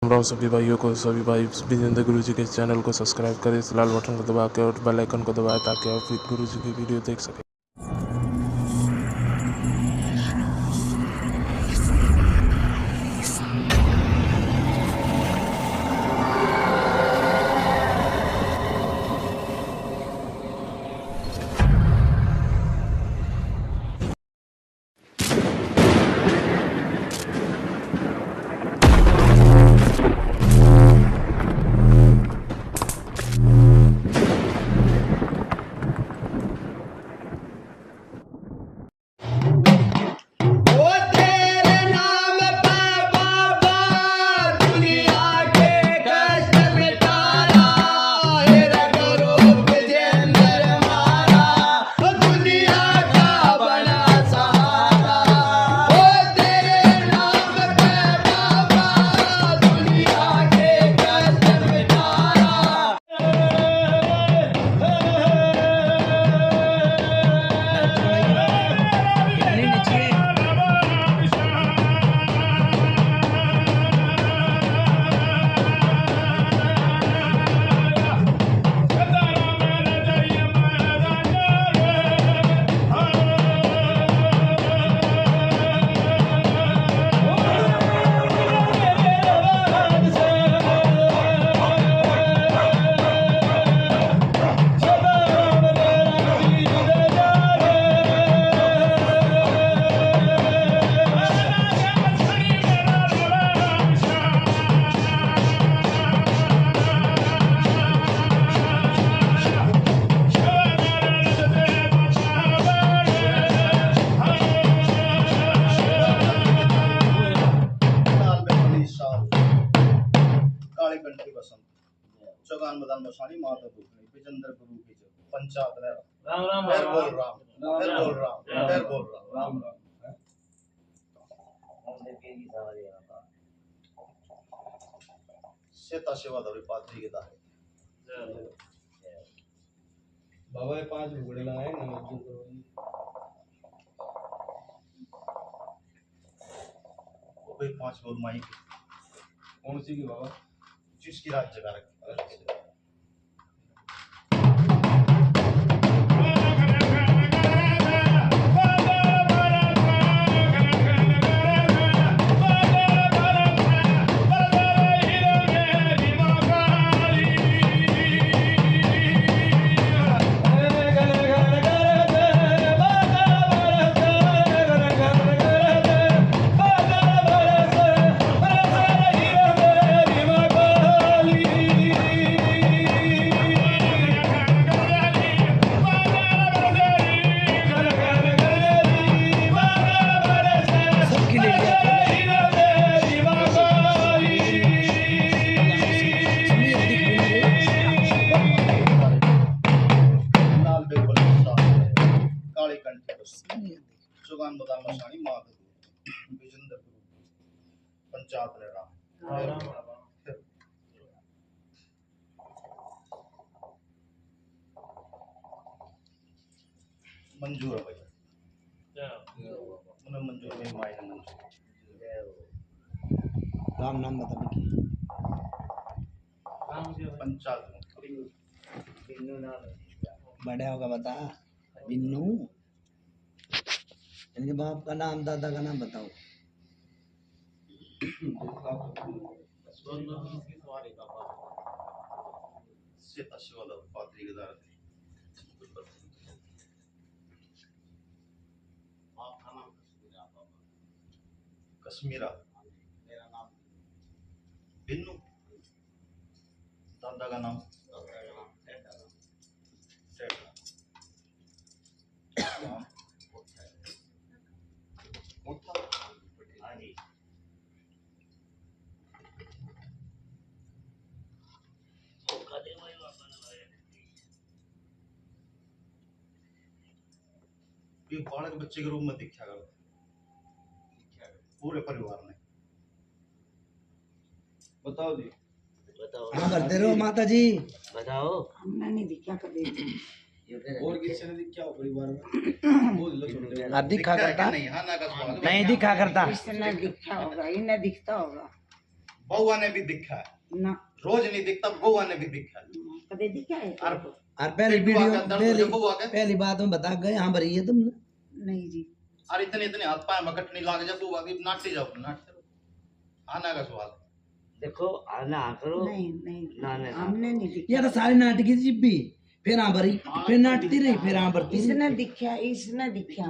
राम सभी भाइयों को, सभी भाई विजेंद्र गुरु जी के चैनल को सब्सक्राइब करें, इस लाल बटन को दबा के और बेल आइकन को दबाएं ताकि आप गुरु जी की वीडियो देख सकें। चौगान मदान मसानी माता भूखनी विजेंद्र गुरु की जय पंचायत राम राम फिर बोल राम फिर बोल राम फिर बोल राम राम सेता सेवा दौरी पात्री के दाहे बाबा ये 5 घोड़े लगाए ना वो भाई 5 बोल माई कौन सी की बाबा जिसकी रात जगा रखी चौगान मदान मसानी माता विजेंद्र गुरु पंचायत राम मंजूर है भैया उन्हें मंजूर में माई ने मंजूर राम नाम बता पंचायत बड़ा होगा बता बिन्नू इनके बाप का नाम दादा का नाम बताओ सेता शिवाला पात्री के दार आपका नाम कश्मीरा मेरा नाम बिन्नू दादा का नाम ये बालक बच्चे के रूप में दिखा करो पूरे परिवार ने बताओ जी बताओ हाँ करते रहो माता जी बताओ। हमने नहीं दिखा कभी और किसी ने दिखा हो परिवार में बोल लो छोटे अब दिखा करता नहीं हाँ ना का सवाल नहीं दिखा करता इसने दिखा होगा इन्हें दिखता होगा बउआ ने भी दिखा है, ना रोज नहीं दिखता, बउआ ने भी दिखा है। कदे दिखा है और और पहली पेटुआ वीडियो का दर्द हो जाए बउआ के, पहली बात में बता गए यहाँ भरी है तुमने। नहीं जी और इतने इतने हाथ पाए मकटनी लाग जा बउआ की, नाटते जाओ नाटते रहो। आना का सवाल देखो आना करो नहीं नहीं ना ना हमने नहीं ये दिखा तो सारी नाटकी जिब्बी फिर यहाँ भरी फिर नाटती रही फिर यहाँ भरती रही। इसने दिखा इसने दिखा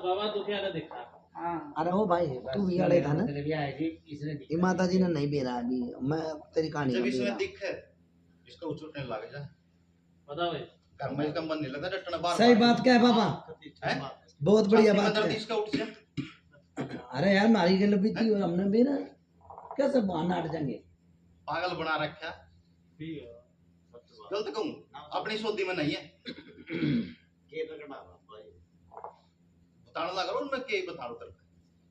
बाबा तो क्या ना देखा हाँ अरे ओ भाई तू भी अड़े था ना मतलब ये है कि इसने ये माता जी ने नहीं बेरा अभी मैं तेरी कहानी जब का इसमें बेरा। दिखे इसका उछलने लग जा, पता भाई घर में इसका मन नहीं लगता, डटना बार सही बात क्या है पापा, है, बहुत बढ़िया बात दर्द है। इसका उठ जा, अरे यार मारी गल भी थी और हमने बेरा कैसे बहाना हट जाएंगे। पागल बना रखा। गलत कहूँ अपनी सोदी में नहीं है, बताने लगा रहा हूँ मैं, क्या बता रहा हूँ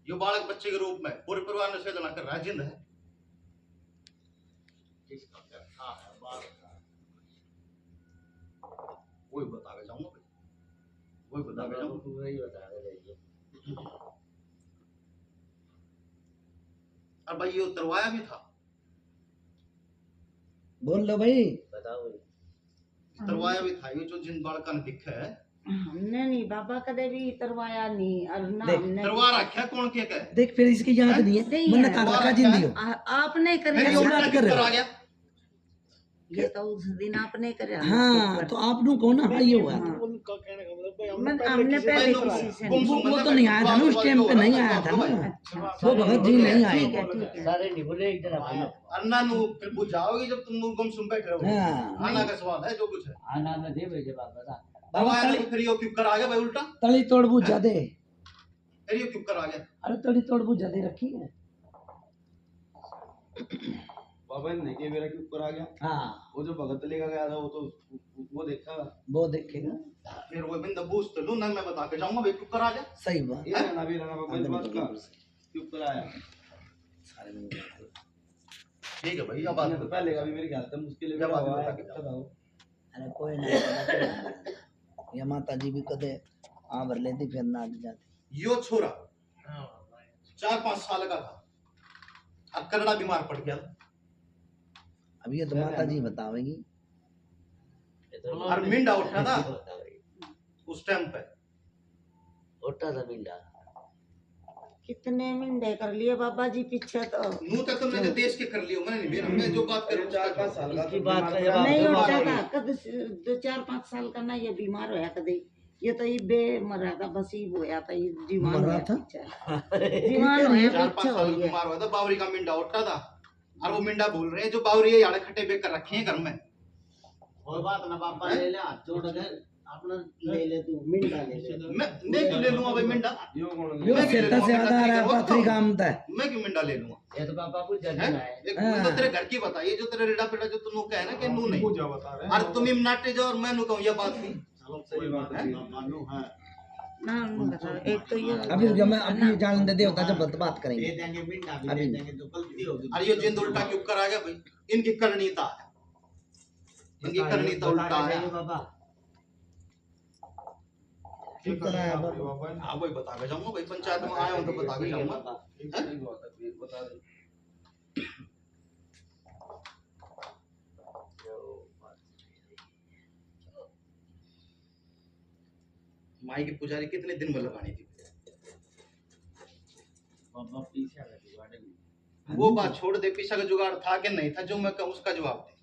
यो बालक बच्चे के रूप में पूरे परिवार ने सेवा कर रहा जिंद है। वही बता के जाऊंगा भाई, वही बता के जाऊंगा। वही बता रहे और भाई ये उतरवाया भी था, बोल लो भाई। बताओ भाई उतरवाया भी था, ये जो जिन बालका ने दिखा है हमने नहीं बाबा कदे भी तरवाया नहीं और ना देख, हमने तरवा रखा कौन क्या कहे, देख फिर इसकी याद नहीं है नहीं मैंने है। कर रखा जिंदगी हो। आपने करे मेरी क्यों उल्टा बात क्यों कर रहे हो? आ गया। ये तो उस दिन आपने करे हाँ तो आप नु कहो ना हाँ ये हुआ था। उनका कहने का मतलब हमने पहले किसी से नहीं। वो तो नहीं आया था ना उस टाइम पे नहीं आया था ना वो भगत जी नहीं आए ठीक है ठीक है सारे नहीं बोले एक जना भाई अन्ना नु फिर बुझाओगे जब तुम लोग गुम सुन बैठे रहोगे। हाँ। आना का सवाल है जो कुछ है, आना में दे भेजे बात बता बाबा तरवाया तली तो फिर यो क्यों कर आ गया भाई उल्टा, तली तोड़ बुझा दे। फिर यो क्यों कर आ गया। अरे तली तोड़ बुझा दे रखी है। बाबा ने के मेरा के ऊपर आ गया। हाँ वो जो भगत लेकर गया था वो तो वो देखा वो देखेगा फिर वो बिंदा बूझ तो लूं ना, मैं बता के जाऊंगा भाई क्यों कर आ गया। सही बात। ये रहना भी रहना बाबा इस बात का के ऊपर आया। सारे मिल गए। ठीक है भाई अब बात तो पहले का भी मेरी ख्याल से मुश्किल है जब आदमी बाबा बता के अच्छा था वो। अरे कोई नहीं ये माता जी भी कदे आ भर लेती फिर ना हट जाती। यो छोरा 4-5 साल का था, अब कनाडा बीमार पड़ गया अब ये तो माता जी बतावेगी। और मिंडा उठा था उस टाइम पे, उठा था मिंडा कितने मिनटे कर लिए बाबा जी पीछे तो नू तक तुमने जो देश के कर लियो, मैंने नहीं मेरा, मैं जो बात करूं 4-5 साल का इसकी बात का जवाब नहीं दो उठता बाबा था कद 2-4-5 साल का ना ये बीमार होया कदे ये तो ये बे मरा था बस ही होया था ये जीवान मरा होया था? पीछे जीवान होया 4-5 पीछे हो साल गया बीमार हुआ था, बावरी का मिंडा उठा था। और वो मिंडा बोल रहे हैं जो बावरी है यार खट्टे बेकर रखे हैं घर में। और बात ना पापा ले ले हाथ जोड़ के अपना ले ले तू मिंडा ले ले मैं क्यों ले लूंगा भाई मिंडा, यो कौन यो सेता से आधा आ रहा है पाथरी काम था। मैं क्यों मिंडा ले लूंगा। ये तो पापा कुछ जल्दी हैं? ना है एक मतलब तेरे घर की बताइए जो तेरे रेडा पेड़ा जो तू कहे ना कि नू नहीं, पूजा बता रहे और तुम ही नाटे जाओ और मैं नू कहूं ये बात थी। सही बात है ना बता एक तो ये अभी जब मैं अभी जान दे देवता जब बात करेंगे अभी और ये जिंद उल्टा क्यों कर आ गया भाई, इनकी करणीता है, इनकी करणीता उल्टा है। बाबा ठीक कराया बाबा। बाबा हाँ वही बता के जाऊंगा भाई, पंचायत में आया हूँ तो बता के जाऊंगा। सही बात है बता दे। माई की पुजारी कितने दिन में लगानी थी, बाबा पीछे लगी वाडे वो बात छोड़ दे, पीछा का जुगाड़ था कि नहीं था, जो मैं कहूँ उसका जवाब दे।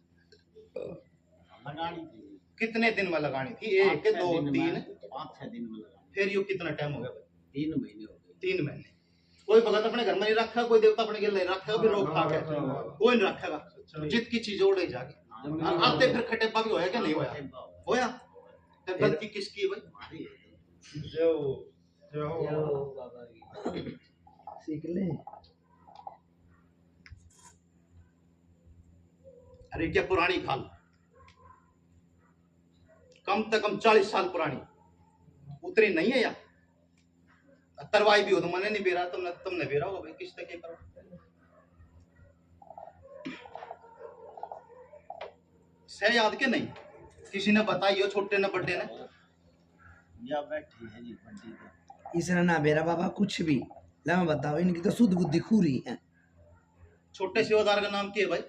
लगानी थी कितने दिन में लगानी थी, 1 2 3 5-6 दिन में लगानी फिर यो कितना टाइम हो गया भाई, 3 महीने हो गए 3 महीने। कोई भगत अपने घर में नहीं रखा, कोई देवता अपने घर नहीं रखा, भी रोक खा के कोई नहीं रखेगा, जित की चीज ओढ़े जाके। और आते फिर खटेपा भी होया क्या नहीं होया, होया तो गलती किसकी है भाई। जो जो बाबा की सीख ले। अरे क्या पुरानी खाल, कम से कम 40 साल पुरानी, उतरी नहीं है यार। तरवाई भी हो तो मैंने नहीं बेरा, तुमने बेरा होगा भाई, किस तक करो। से याद के नहीं, किसी ने बताई हो, छोटे ने बड़े ने। या बैठी है जी बंटी तो इसने ना बेरा बाबा कुछ भी ला मैं बताओ इनकी तो शुद्ध बुद्धि खूरी है। छोटे सेवादार का नाम क्या है भाई?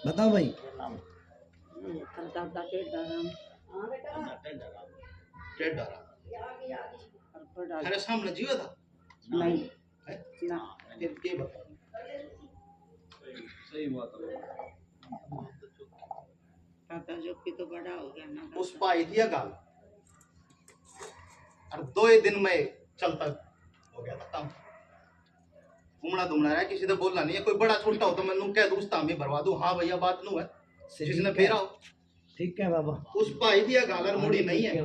बताओ भाई। करदादा के डराम टेढ़ा पर अरे सामने जीवा था नहीं है? ना फिर के बताओ सही बात है। दादा जो कि तो बड़ा हो गया ना उस पाई दिया गाल और 2 दिन में चलता हो गया था काम। घूमना धूमना रहा, किसी ने बोलना नहीं है। कोई बड़ा छोटा हो तो मैं नू कह दूं उस तामी भरवा दूं, हाँ भैया बात नू है जिसने फेरा हो। ठीक है बाबा। उस पाई दिया गाल और मुड़ी नहीं है।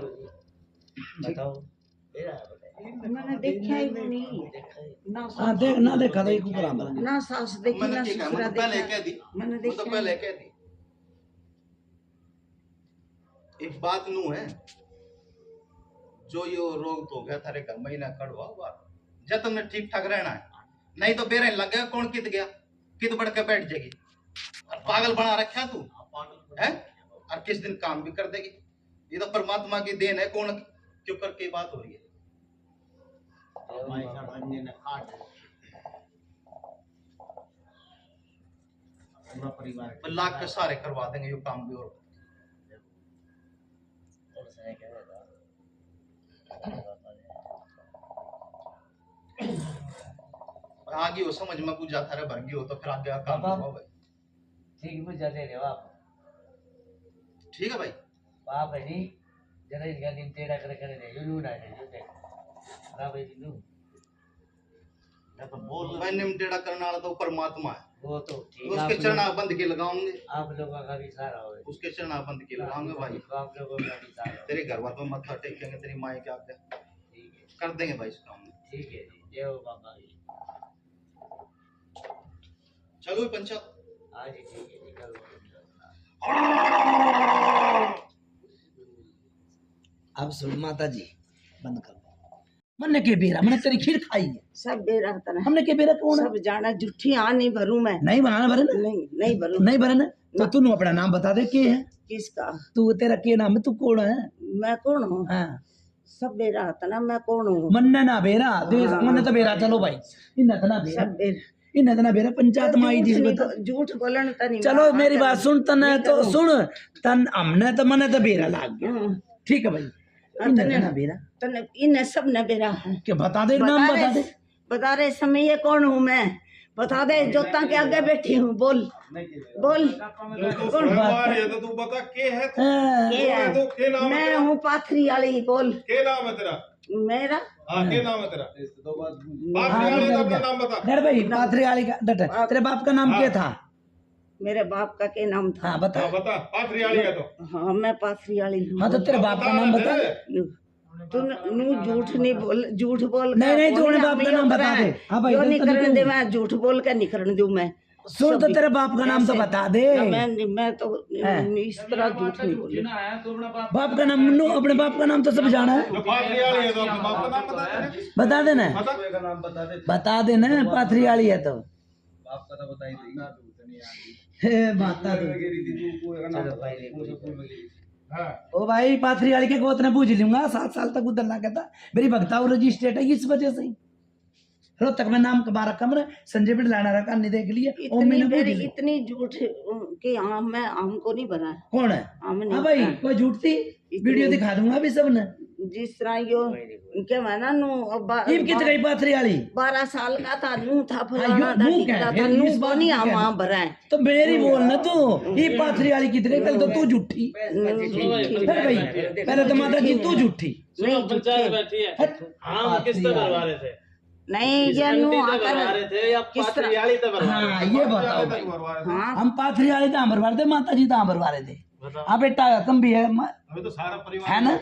बताओ मैंने देखा ही नहीं ना हाँ देख ना देखा तो एक बराबर ना सास देखी मैंने ना क्या कहा, ससुरा मैं तो पहले देखा कह दी, मैंने मैं देखा तो पहले कह दी। एक बात नू है, जो यो रोग तो हो गया थारे घर महीना कड़वा बात जब तुमने ठीक ठाक रहना है, नहीं तो बेरे लग गया कौन कित गया कित बढ़ के बैठ जाएगी और पागल बना रखा तू है और किस दिन काम भी कर देगी। ये तो परमात्मा की देन है, कौन क्यों करके बात हो रही है। भाई साहब अन्य ने काट पूरा परिवार लाख के सारे करवा देंगे यो काम भी। और आगे हो समझ में कुछ जाता रहे भरगी हो तो फिर आगे का काम करवाओ भाई। ठीक बुझ जाते रे बाप ठीक है भाई। बाप है नी जरा इसका दिन टेढ़ा करे रे यू ना रे यू देख ना भाई जी नू तो बोल मैं निमटेड़ा करने वाला तो परमात्मा है, वो तो ठीक उसके चरणा बंद के लगाऊंगे, आप लोगों का भी सारा हो उसके चरणा बंद के लगाऊंगे भाई। आप लोगों का भी सारा तेरे घर वालों पर मत्था टेकेंगे, तेरी माँ के आगे ठीक है कर देंगे भाई इस काम। ठीक है जी जय हो बाबा जी चलो पंचा हाँ जी ठीक है जी करो अब सुन माता जी बंद कर। मैंने के बेरा मैंने तेरी खीर खाई है। सब बेरा तना हमने के बेरा कौन है? सब जाना झूठी आ नहीं भरू मैं नहीं बनाना भरे ना नहीं भरू नहीं भरे ना तो तू अपना नाम बता दे के है किसका तू तेरा के नाम है तू कौन है? मैं कौन हूँ हाँ सब बेरा तना मैं कौन हूँ मन्ने ना बेरा देश मन्ने तो बेरा चलो भाई इन्ना तो ना बेरा सब बेरा इन्ना तो ना बेरा पंचायत माई जी बता। झूठ बोलन तनी चलो मेरी बात सुन तने तो सुन तन हमने तो मने तो बेरा लाग गया ठीक है भाई इन्ना तो ना बेरा तने इन सब न बेरा है के बता दे नाम बता रहे समय ये कौन हूँ मैं बता दे जोता के आगे बैठी हूँ बोल बोल कौन ये तो तू बता के है के है? तो के नाम मैं हूँ पाथरी वाली बोल के नाम है तेरा? मेरा हाँ के नाम है तेरा? दो बात बाप वाले का अपना नाम बता। डर भाई पाथरी वाली का डट तेरे बाप का नाम क्या था? मेरे बाप का के नाम था हाँ बता हाँ बता पाथरियाली है तो। हाँ मैं पाथरी वाली हूँ हाँ तो तेरे बाप का नाम बता तू नू झूठ नहीं बोल झूठ बोल नहीं तू अपने बाप का नाम बता दे। हाँ भाई नहीं करने दे मैं झूठ बोल के नहीं करने दूं मैं सुन तो तेरे बाप का नाम तो बता दे। मैं तो इस तरह झूठ नहीं बोली बाप का नाम नो अपने बाप का नाम तो सब जाना है जो पाथरियाली है तो अपने बाप का नाम बता दे। बता देना का नाम बता दे बता देना पाथरी वाली है तो बाप का तो बता ही देगी हे माता दो चलो पहले ओ भाई पाथरी वाली के गोत ने पूछ लूंगा 7 साल तक उधर लगा था मेरी भक्ताऊ रजिस्ट्रेट है इस वजह से ही रोहतक में नाम कमा रखा मैंने संजय बिट लाना रखा नहीं देख लिया इतनी झूठ कि हाँ मैं हमको नहीं बना कौन है? हाँ भाई कोई झूठ थी वीडियो दिखा दूंगा अभी सब ने जिस तरह यो क्या माना नू कित गई पाथरी वाली 12 साल का था नू था हाँ, फलाना था नू टिकटा क्या? था नू इस बात नहीं नू क्या? वहाँ भरा है तो मेरी बोल ना तू ये पाथरी वाली कित गई कल तो तू झूठी अरे भाई पहले तो माता जी तू झूठी नहीं पंचायत बैठी है हम किस तरह भरवा रहे थे नहीं ये नू भरवा रहे थे या पाथरियाली तो भरवा हाँ ये बताओ भाई हाँ हम पाथरी वाले तो भरवा रहे थे माता जी तो भरवा रहे थे। हाँ बेटा तुम भी है अभी तो सारा परिवार है ना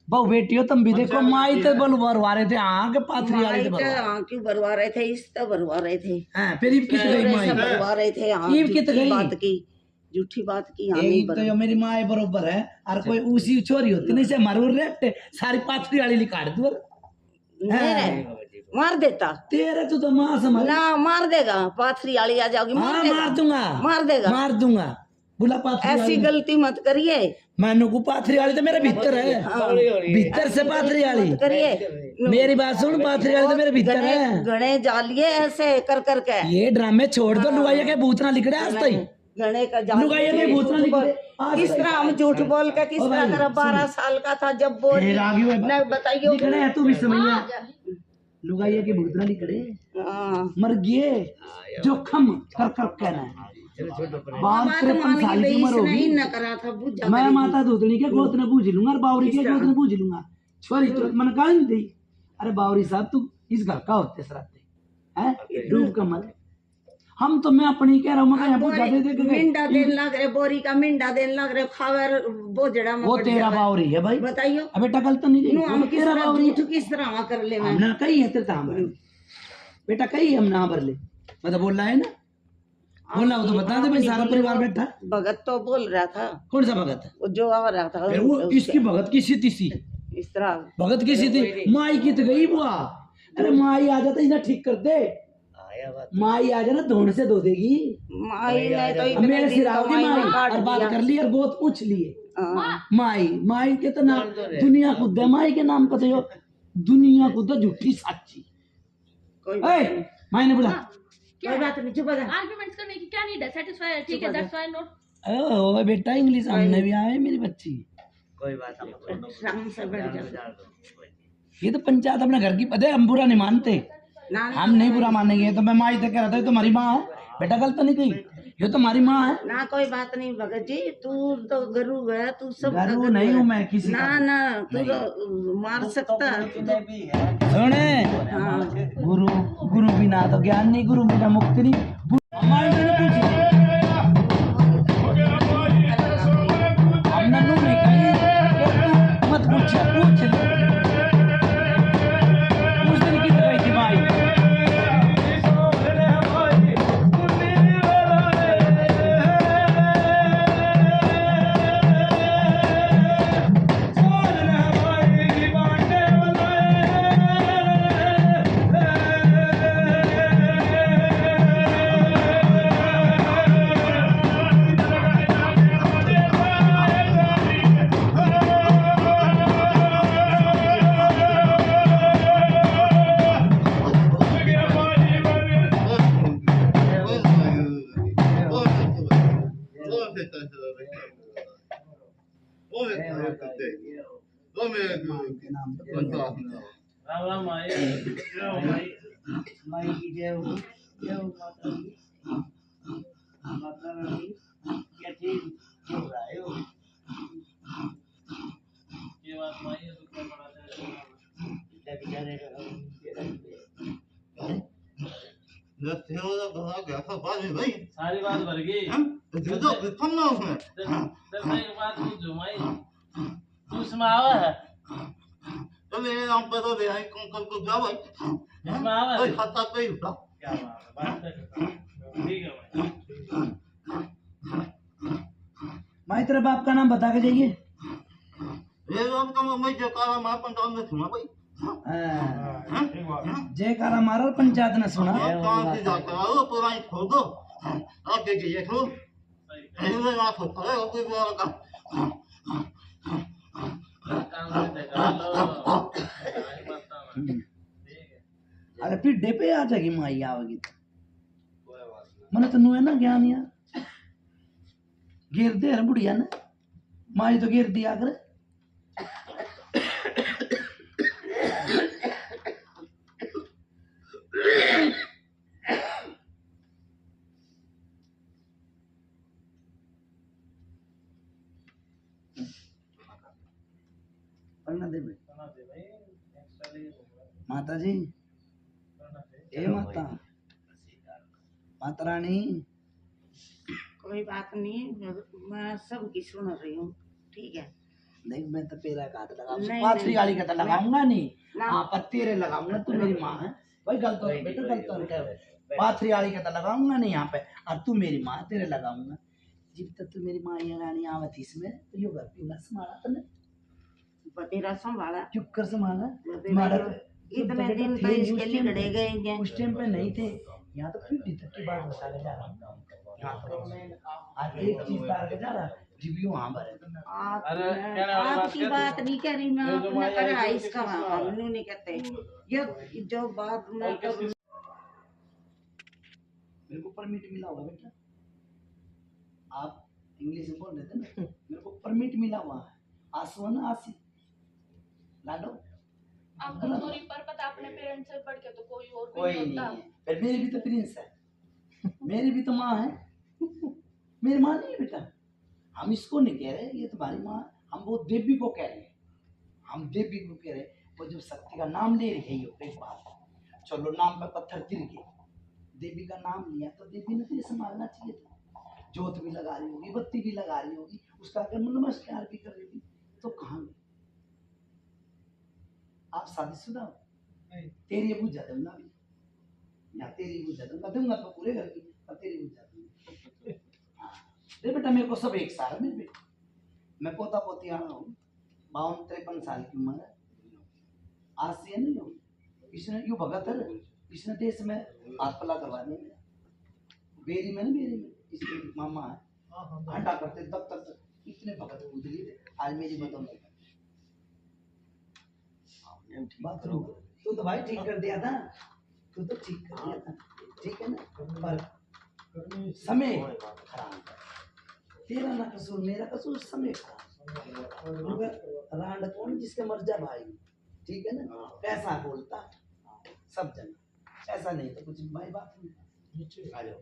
बहु बेटी हो तुम भी देखो माई तो बोल भरवा रहे थे हाँ के पाथरी वाले तो हाँ क्यों भरवा रहे थे इस तो भरवा रहे थे हाँ फिर ये कित गई माई भरवा रहे थे हाँ ये कित गई बात की झूठी बात की हाँ नहीं एक तो यो मेरी माँ बरोबर है और कोई उसी छोरी होती नहीं से मारू रेट सारी पाथरी वाली लिखा दे मार देता तेरे तो माँ समझ ना मार देगा पाथरी वाली आ जाओगी हाँ मार दूंगा मार देगा मार दूंगा बोला पाथरी ऐसी वाली गलती मत करिए, मैनू को पाथरी वाली तो मेरे भीतर है, भीतर से पाथरी वाली। मत करिए। मेरी बात सुन, पाथरी वाली तो मेरे भीतर गणे है। गणे जालिए ऐसे कर करके, ये ड्रामे छोड़ दो, लुगाइया के भूत ना लिखड़े आज तक। गणे का जाल लुगाइया के भूत ना लिखड़े आज किस तरह हम झूठ बोल के किस तरह कर 12 साल का था जब बोल फिर आगे वो नहीं बताइए। लिखड़े है तू भी समझिया, लुगाइया के भूत ना लिखड़े हाँ, मर गए जोखम कर कर कहना है। बाल बात 53 मान साल ली की उम्र नहीं होगी, न करा था बुझा मैं माता दूधनी के गोद ने पूछ लूंगा और बावरी के गोद ने पूछ लूंगा। छोरी तो मन काल नहीं दी, अरे बावरी साहब तू इस घर का होते सराते हैं रूप कमल। हम तो मैं अपनी कह रहा हूँ, मैं यहाँ पूछा दे दे मिंडा देने लग रहे, बोरी का मिंडा देने लग रहे, खावर बोझड़ा में वो पड़ तेरा जावे। बावरी है भाई, बताइयो अबे टकल तो नहीं नु हम गई, किस तेरा तरह बावरी है। झूठ किस तरह कर ले मैं हमने कही है तेरे हम बेटा कही हम ना भर ले, मैं तो बोल रहा है ना, बोला वो तो बता दे भाई, सारा परिवार बैठा। भगत तो बोल रहा था, कौन सा भगत है? वो जो आ रहा था फिर वो इसकी भगत की सी तीसी, इस तरह भगत की सी थी, माई की तो गई बुआ। अरे माई आ जाता इन्हें ठीक कर दे, माई आ जाना धोन से धो देगी। माई ने तो अब इतने मेरे दिन सिर तो आओगी माई ने माई काट और बात दिया। कर ली और बहुत पूछ लिए। हाँ, माई माई के तो नाम दुनिया खुद है, माई के नाम पता हो, दुनिया खुद है झूठी साची। कोई बात ए, नहीं, माई ने बोला कोई बात नहीं, चुप हो जा। आर्ग्यूमेंट्स करने की क्या नीड है? सेटिस्फाई है, ठीक है, दैट्स व्हाई नोट। ओ बेटा इंग्लिश हमने भी आए मेरी बच्ची। कोई बात नहीं, शाम से बैठ जा। ये तो पंचायत अपने घर की पता है, हम बुरा नहीं मानते, ना हम नहीं बुरा मानेंगे। तो मैं माई तक कह रहा था ये तुम्हारी माँ है बेटा, गलत नहीं कही, ये तुम्हारी माँ है। ना कोई बात नहीं भगत जी, तू तो गरु है, तू सब गरु नहीं हूँ मैं किसी ना का। ना तू तो मार सकता है तू तो। सुने हाँ, गुरु गुरु बिना तो ज्ञान नहीं, गुरु बिना मुक्ति नहीं। हमारे मैंने पूछी हमने नू नहीं कही कि तू मत पूछ, पूछ ले। उस दिन की तो कही थी भाई, राम राम माई, माई की जय हो, जय हो माता दी, माता रानी क्या ठीक हो रहा है हो? ये बात माई है, दुख में पड़ा है। बेचारे सारी बात भर गई। तेरे एक बात पूछो माई, तू सुनावा है, सुनावा है। क्या बात है, ठीक है माई। माई तेरे बाप का नाम बता के जाइए। जयकारा मारा और पंचायत ने सुना। अरे फिर डे पे आ जाएगी माई आवेगी तो मैंने तेन है ना ज्ञान यार, घेर दे यार बुढ़िया ने, माई तो घेर दिया कर। पढ़ना दे बे माता जी, ए माता, माता रानी। कोई बात नहीं, मैं सबकी सुन रही हूँ, ठीक है। देख मैं तो तेरा काट लगाऊंगा, नहीं, पाथरी नहीं। गाली का तो लगाऊंगा नहीं, ना। हाँ पर तेरे लगाऊंगा, तू मेरी माँ है भाई, गलत हो बेटा, गलत हो क्या, पाथरी गाली का तो लगाऊंगा नहीं यहाँ पे, और तू मेरी माँ, तेरे लगाऊंगा। जब तक तू मेरी माँ ये रानी आवत इसमें तो यो घर पीला संभाला तने, बतेरा संभाला, चुप कर संभाला। बतेरा तुम्हारा इतने दिन तो इसके लिए गए हैं। उस टाइम पे नहीं थे, यहाँ तो 50 तक की बात बता के जा रहा हूँ। आज एक चीज तार के जा रहा रिव्यू हाँ भरे आपकी बात नहीं कह रही मैं, आपने करा इसका हम नहीं कहते ये जो बात मैं करूं। मेरे को परमिट मिला हुआ बेटा, आप इंग्लिश में बोल रहे थे ना, मेरे को परमिट मिला हुआ है। आंसू है ना आसी लाडो आपको सॉरी पर पता अपने पेरेंट्स से बढ़ के तो कोई और भी कोई नहीं नहीं होता। है। पर मेरी भी तो प्रिंस है, मेरी भी तो माँ है, मेरी माँ नहीं है बेटा। हम इसको नहीं कह रहे ये तुम्हारी माँ, हम वो देवी को कह रहे हैं, हम देवी को कह रहे हैं। वो जब शक्ति का नाम ले रही हो एक बार, चलो नाम पे पत्थर गिर गए, देवी का नाम लिया तो देवी ने तो ये संभालना चाहिए था। जोत भी लगा रही होगी, बत्ती भी लगा रही होगी, उसका अगर नमस्कार भी कर रही थी तो कहाँ गई? आप शादीशुदा हो? तेरी बुझा दूंगा अभी, या तेरी बुझा दूंगा तो पूरे घर की, पर तेरी बुझा दूंगा। अरे बेटा मेरे को सब एक साल में बेटा, मैं पोता पोती आना हूँ, 52-53 साल की उम्र है, आज से नहीं हो। इसने यू भगत है, इसने देश में हाथ पला करवा दिया मेरा, बेरी में ना बेरी में इसके मामा है हटा करते तब तक इतने भगत उजली थे। आज मेरी बताओ बाथरूम तू तो भाई ठीक कर दिया था, तू तो ठीक कर दिया था, ठीक है ना, पर समय खराब है। तेरा ना कसूर मेरा कसूर, समय खराब। रांड कौन जिसके मर जा भाई, ठीक है ना। पैसा बोलता सब जगह, ऐसा नहीं तो कुछ भाई बात नहीं। आ जाओ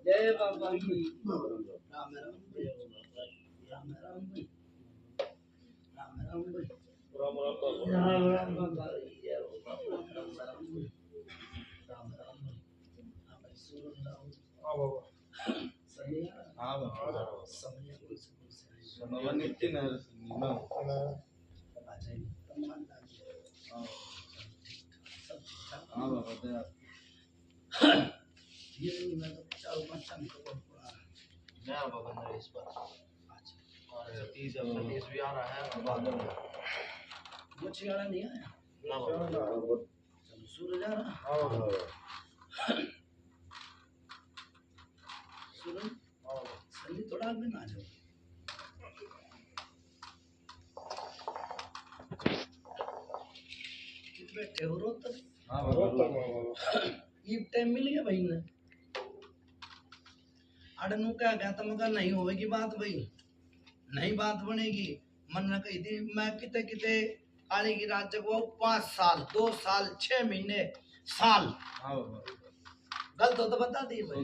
जय बाबा की राम राम भाई, राम राम भाई, राम राम भाई, राम राम बाबा, जय बाबा, राम राम भाई, राम राम भाई, राम सूरज राम, हां बाबा सही है, हां बाबा समय को समय नित्य न ना अच्छा तमान हां हां बाबा ये मैं तो 4-5 साल का पड़ा मैं बाबा नरेश पर अच्छा और 30 नरेश भी आ रहा है बाद में मुझे आना नहीं आया ना बाबा चलो सूरज आ रहा हां सूरज हां संजी थोड़ा आगे ना आ जाओ बैठे हो रोहतक हां बाबा ये टाइम मिल गया भाई ने अड़नू क्या गया तो मगर नहीं होगी बात भाई, नहीं बात बनेगी। मन ने कही थी मैं किते किते काली की रात जगवाऊ 5 साल 2 साल 6 महीने साल गलत हो तो बता दी भाई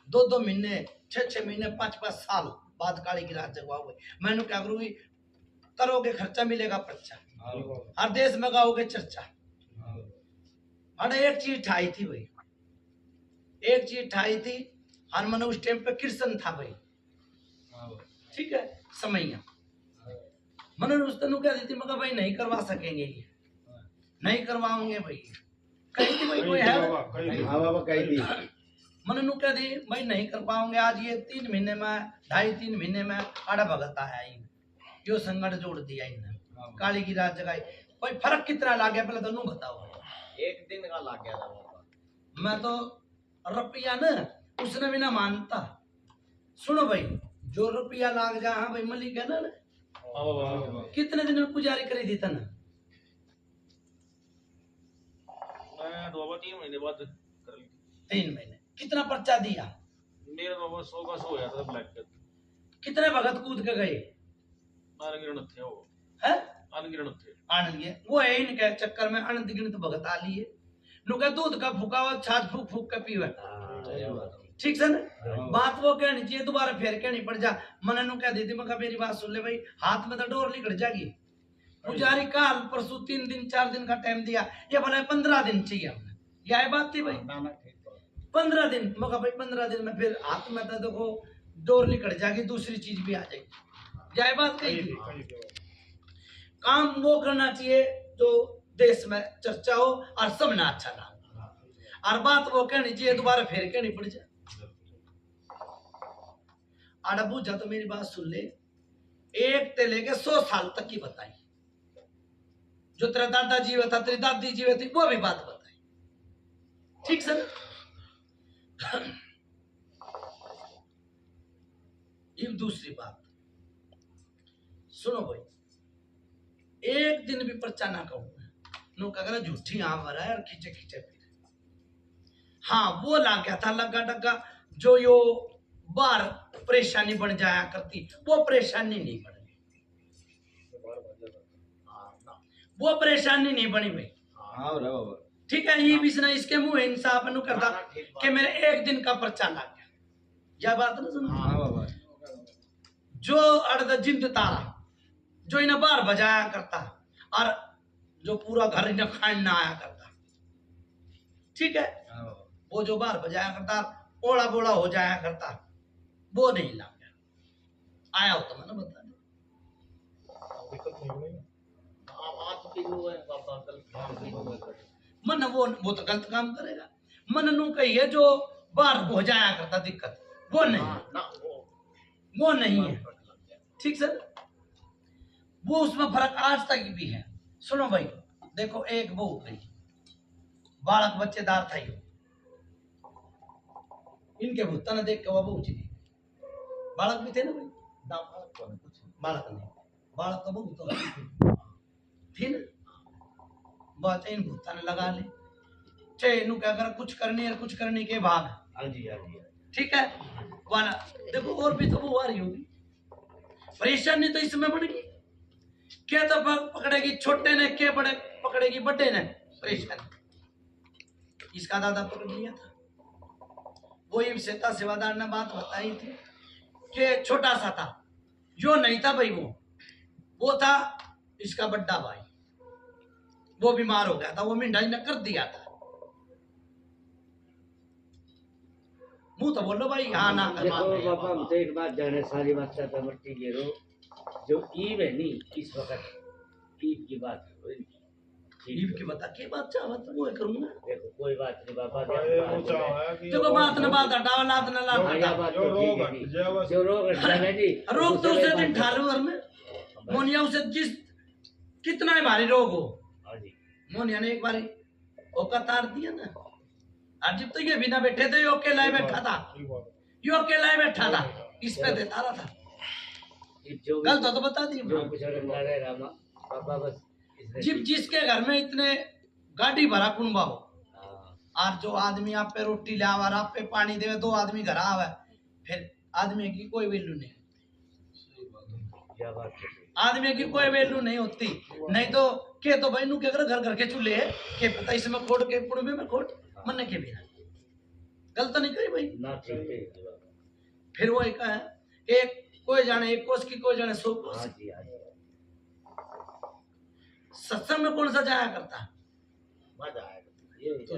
2 महीने 6 महीने 5 साल बाद काली की रात जगवाओ भाई। मैंने क्या करूँगी, करोगे खर्चा मिलेगा पर्चा, हर देश में गाओगे चर्चा। अरे एक चीज ठाई थी भाई, एक चीज ठाई थी। हर मन उस टाइम पे कृष्ण था भाई, ठीक है समैया। मैंने उस तनु क्या दी थी, मगर भाई नहीं करवा सकेंगे ये, नहीं करवाओगे भाई। कही थी भाई कोई है, हाँ बाबा कही थी। मैंने नु क्या दी भाई नहीं कर पाओगे। आज ये 3 महीने में 2.5-3 महीने में आड़ा भगत आया इन यो संगठ जोड़ दिया इन्हें, काली की रात जगाई भाई। फर्क कितना ला गया पहले तो नू बताओ। एक दिन का लग गया था। मैं तो रुपया न उसने भी ना मानता। सुनो भाई, जो रुपया लाग जा, हाँ भाई मलिक है ना, कितने दिन में पुजारी करी थी तन? मैं बाबा 3 महीने बाद कर ली। 3 महीने। कितना पर्चा दिया? मेरा बाबा 100 का 100 होया था ब्लैक के। कितने भगत कूद के गए? अनगिनत थे वो, है अनगिनत थे। आनंद वो है इनके चक्कर में अनंत गिनत भगत आ लिए। नुका दूध का फूका हुआ छाछ फूक फूक के पीवे, ठीक है ना? बात वो कहनी चाहिए, दोबारा फिर कहनी पड़ जा। मैंने नु कह दी थी, मैं मेरी बात सुन ले भाई, हाथ में तो डोर निकल जाएगी। पुजारी काल परसों 3 दिन 4 दिन का टाइम दिया, ये बोला 15 दिन चाहिए हमने। यह बात थी भाई, 15 दिन। मगर भाई 15 दिन में फिर हाथ में तो देखो डोर निकल जाएगी, दूसरी चीज भी आ जाएगी। यह बात कही थी। काम वो करना चाहिए जो देश में चर्चा हो और सब ना अच्छा ना, और बात वो कहनी चाहिए दोबारा फिर कहनी पड़ जाए। आड़ा बूझा तो मेरी बात सुन ले, 1 से लेके 100 साल तक की बताई। जो तेरा दादा जीवे था, तेरी दादी जीवे थी, वो भी बात बताई, ठीक सर? ये दूसरी बात सुनो भाई, एक दिन भी पर्चा ना कहूँ नो कह झूठी आम रहा है और खींचे खींचे फिर। हाँ वो लाग गया था लगा डगा, जो यो बार परेशानी बन जाया करती, वो परेशानी नहीं बनी, वो परेशानी नहीं बनी भाई, ठीक है? ये भी इसके मुंह इंसाफ नु करता कि मेरे 1 दिन का पर्चा लाग गया। यह बात ना सुनो, जो अर्ध जिंद तारा जो इन्हें बार बजाया करता और जो पूरा घर इन्हें खान ना आया करता, ठीक है? वो जो बार बजाया करता ओला बोला हो जाया करता, वो नहीं ला गया। आया हो तो मैंने बता दिया। मन वो तो गलत काम करेगा। मन नू कही है जो बार हो जाया करता दिक्कत, वो नहीं है, ठीक सर? वो उसमें फर्क आज तक भी है। सुनो भाई, देखो एक वो गई बालक बच्चेदार था यो, इनके भूता ने देख के वो बहुत थी, बालक भी थे ना भाई, बालक नहीं, बालक तो बहुत थी ना। बात इन भूता ने लगा ले, चाहे इनू क्या कर, कुछ करने के भाग, ठीक है वाला। देखो और भी तो वो आ रही होगी, परेशानी तो इसमें बढ़ गई। क्या तो पकड़ेगी छोटे ने, क्या बड़े पकड़ेगी बड़े ने, परेशानी। इसका दादा पकड़ लिया था, वो ही सेता सेवादार ने बात बताई थी कि छोटा सा था, जो नहीं था भाई, वो था इसका बड़ा भाई, वो बीमार हो गया था, वो मिंडाई ने कर दिया था। मुंह तो बोलो भाई, हाँ ना कर। देखो बाबा, हम तो एक बात जाने, सारी बात चाहता मट्टी गेरो, जो ईद है नी इस वक्त ईद की बात है, ईद की बता के बात चाह तो वो करूंगा। देखो कोई बात नहीं बाबा, देखो बात न बात हटाओ, लात न लात हटाओ, जो रोग है जी, रोग तो उसे दिन ठालू घर में मोनिया, उसे जिस कितना ही भारी रोग हो, मोनिया ने एक बार ओका तार दिया ना। आज जब तो ये बिना बैठे थे, यो अकेला बैठा था, यो अकेला बैठा था, इस पे देता रहा था। गलत तो बता दी बाबा, बस जिसके घर में इतने गाड़ी भरा कुंबा हो, और जो आदमी आप पे रोटी ले आवा, आप पे पानी देवे, दो आदमी घर आवे, फिर आदमी की कोई वैल्यू नहीं, आदमी की कोई वैल्यू नहीं होती। नहीं तो के तो भाई नु के घर घर के चूल्हे है के पता इसमें खोट के पुड़बे में खोट मन के बिना गलत नहीं करी भाई ना, ठीक है। फिर वो एक है, एक कोई जाने 1 कोस की, कोई जाने 100 कोस। सत्संग में कौन सा जाया करता है? तो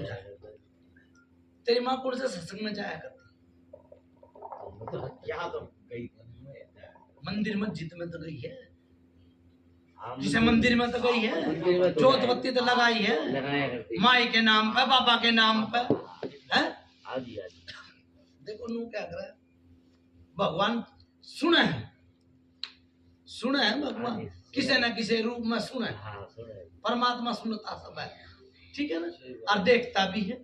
तेरी माँ कौन से सत्संग में जाया करती? मंदिर मस्जिद में तो गई है, जिसे मंदिर में तो गई है, जोत बत्ती तो लगाई है माई के नाम पे, बाबा के नाम पे है। देखो नू क्या कर रहा है, भगवान सुने है भगवान किसी न किसी रूप में सुने, परमात्मा सुनता सब है, ठीक है ना, और देखता भी है।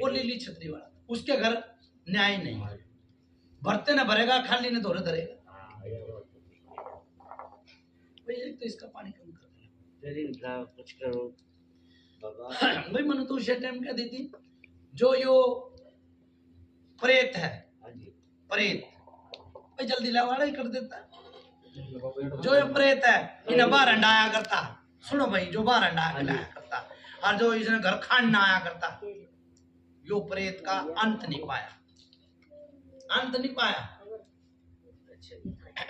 वो लीली छतरी वाला, उसके घर न्याय नहीं, भरते न भरेगा, खाली न धोरे धरेगा। तो इसका पानी कम कर कुछ करो भाई। मैंने तो उसे टाइम क्या दी थी, जो यो प्रेत है, प्रेत भाई जल्दी लावाड़ा ही कर देता है। जो ये प्रेत है इन्हें बाहर अंडाया करता, सुनो भाई, जो बाहर अंडाया करता, और जो इसने घर खाना आया करता, यो प्रेत का अंत नहीं पाया, अंत नहीं पाया,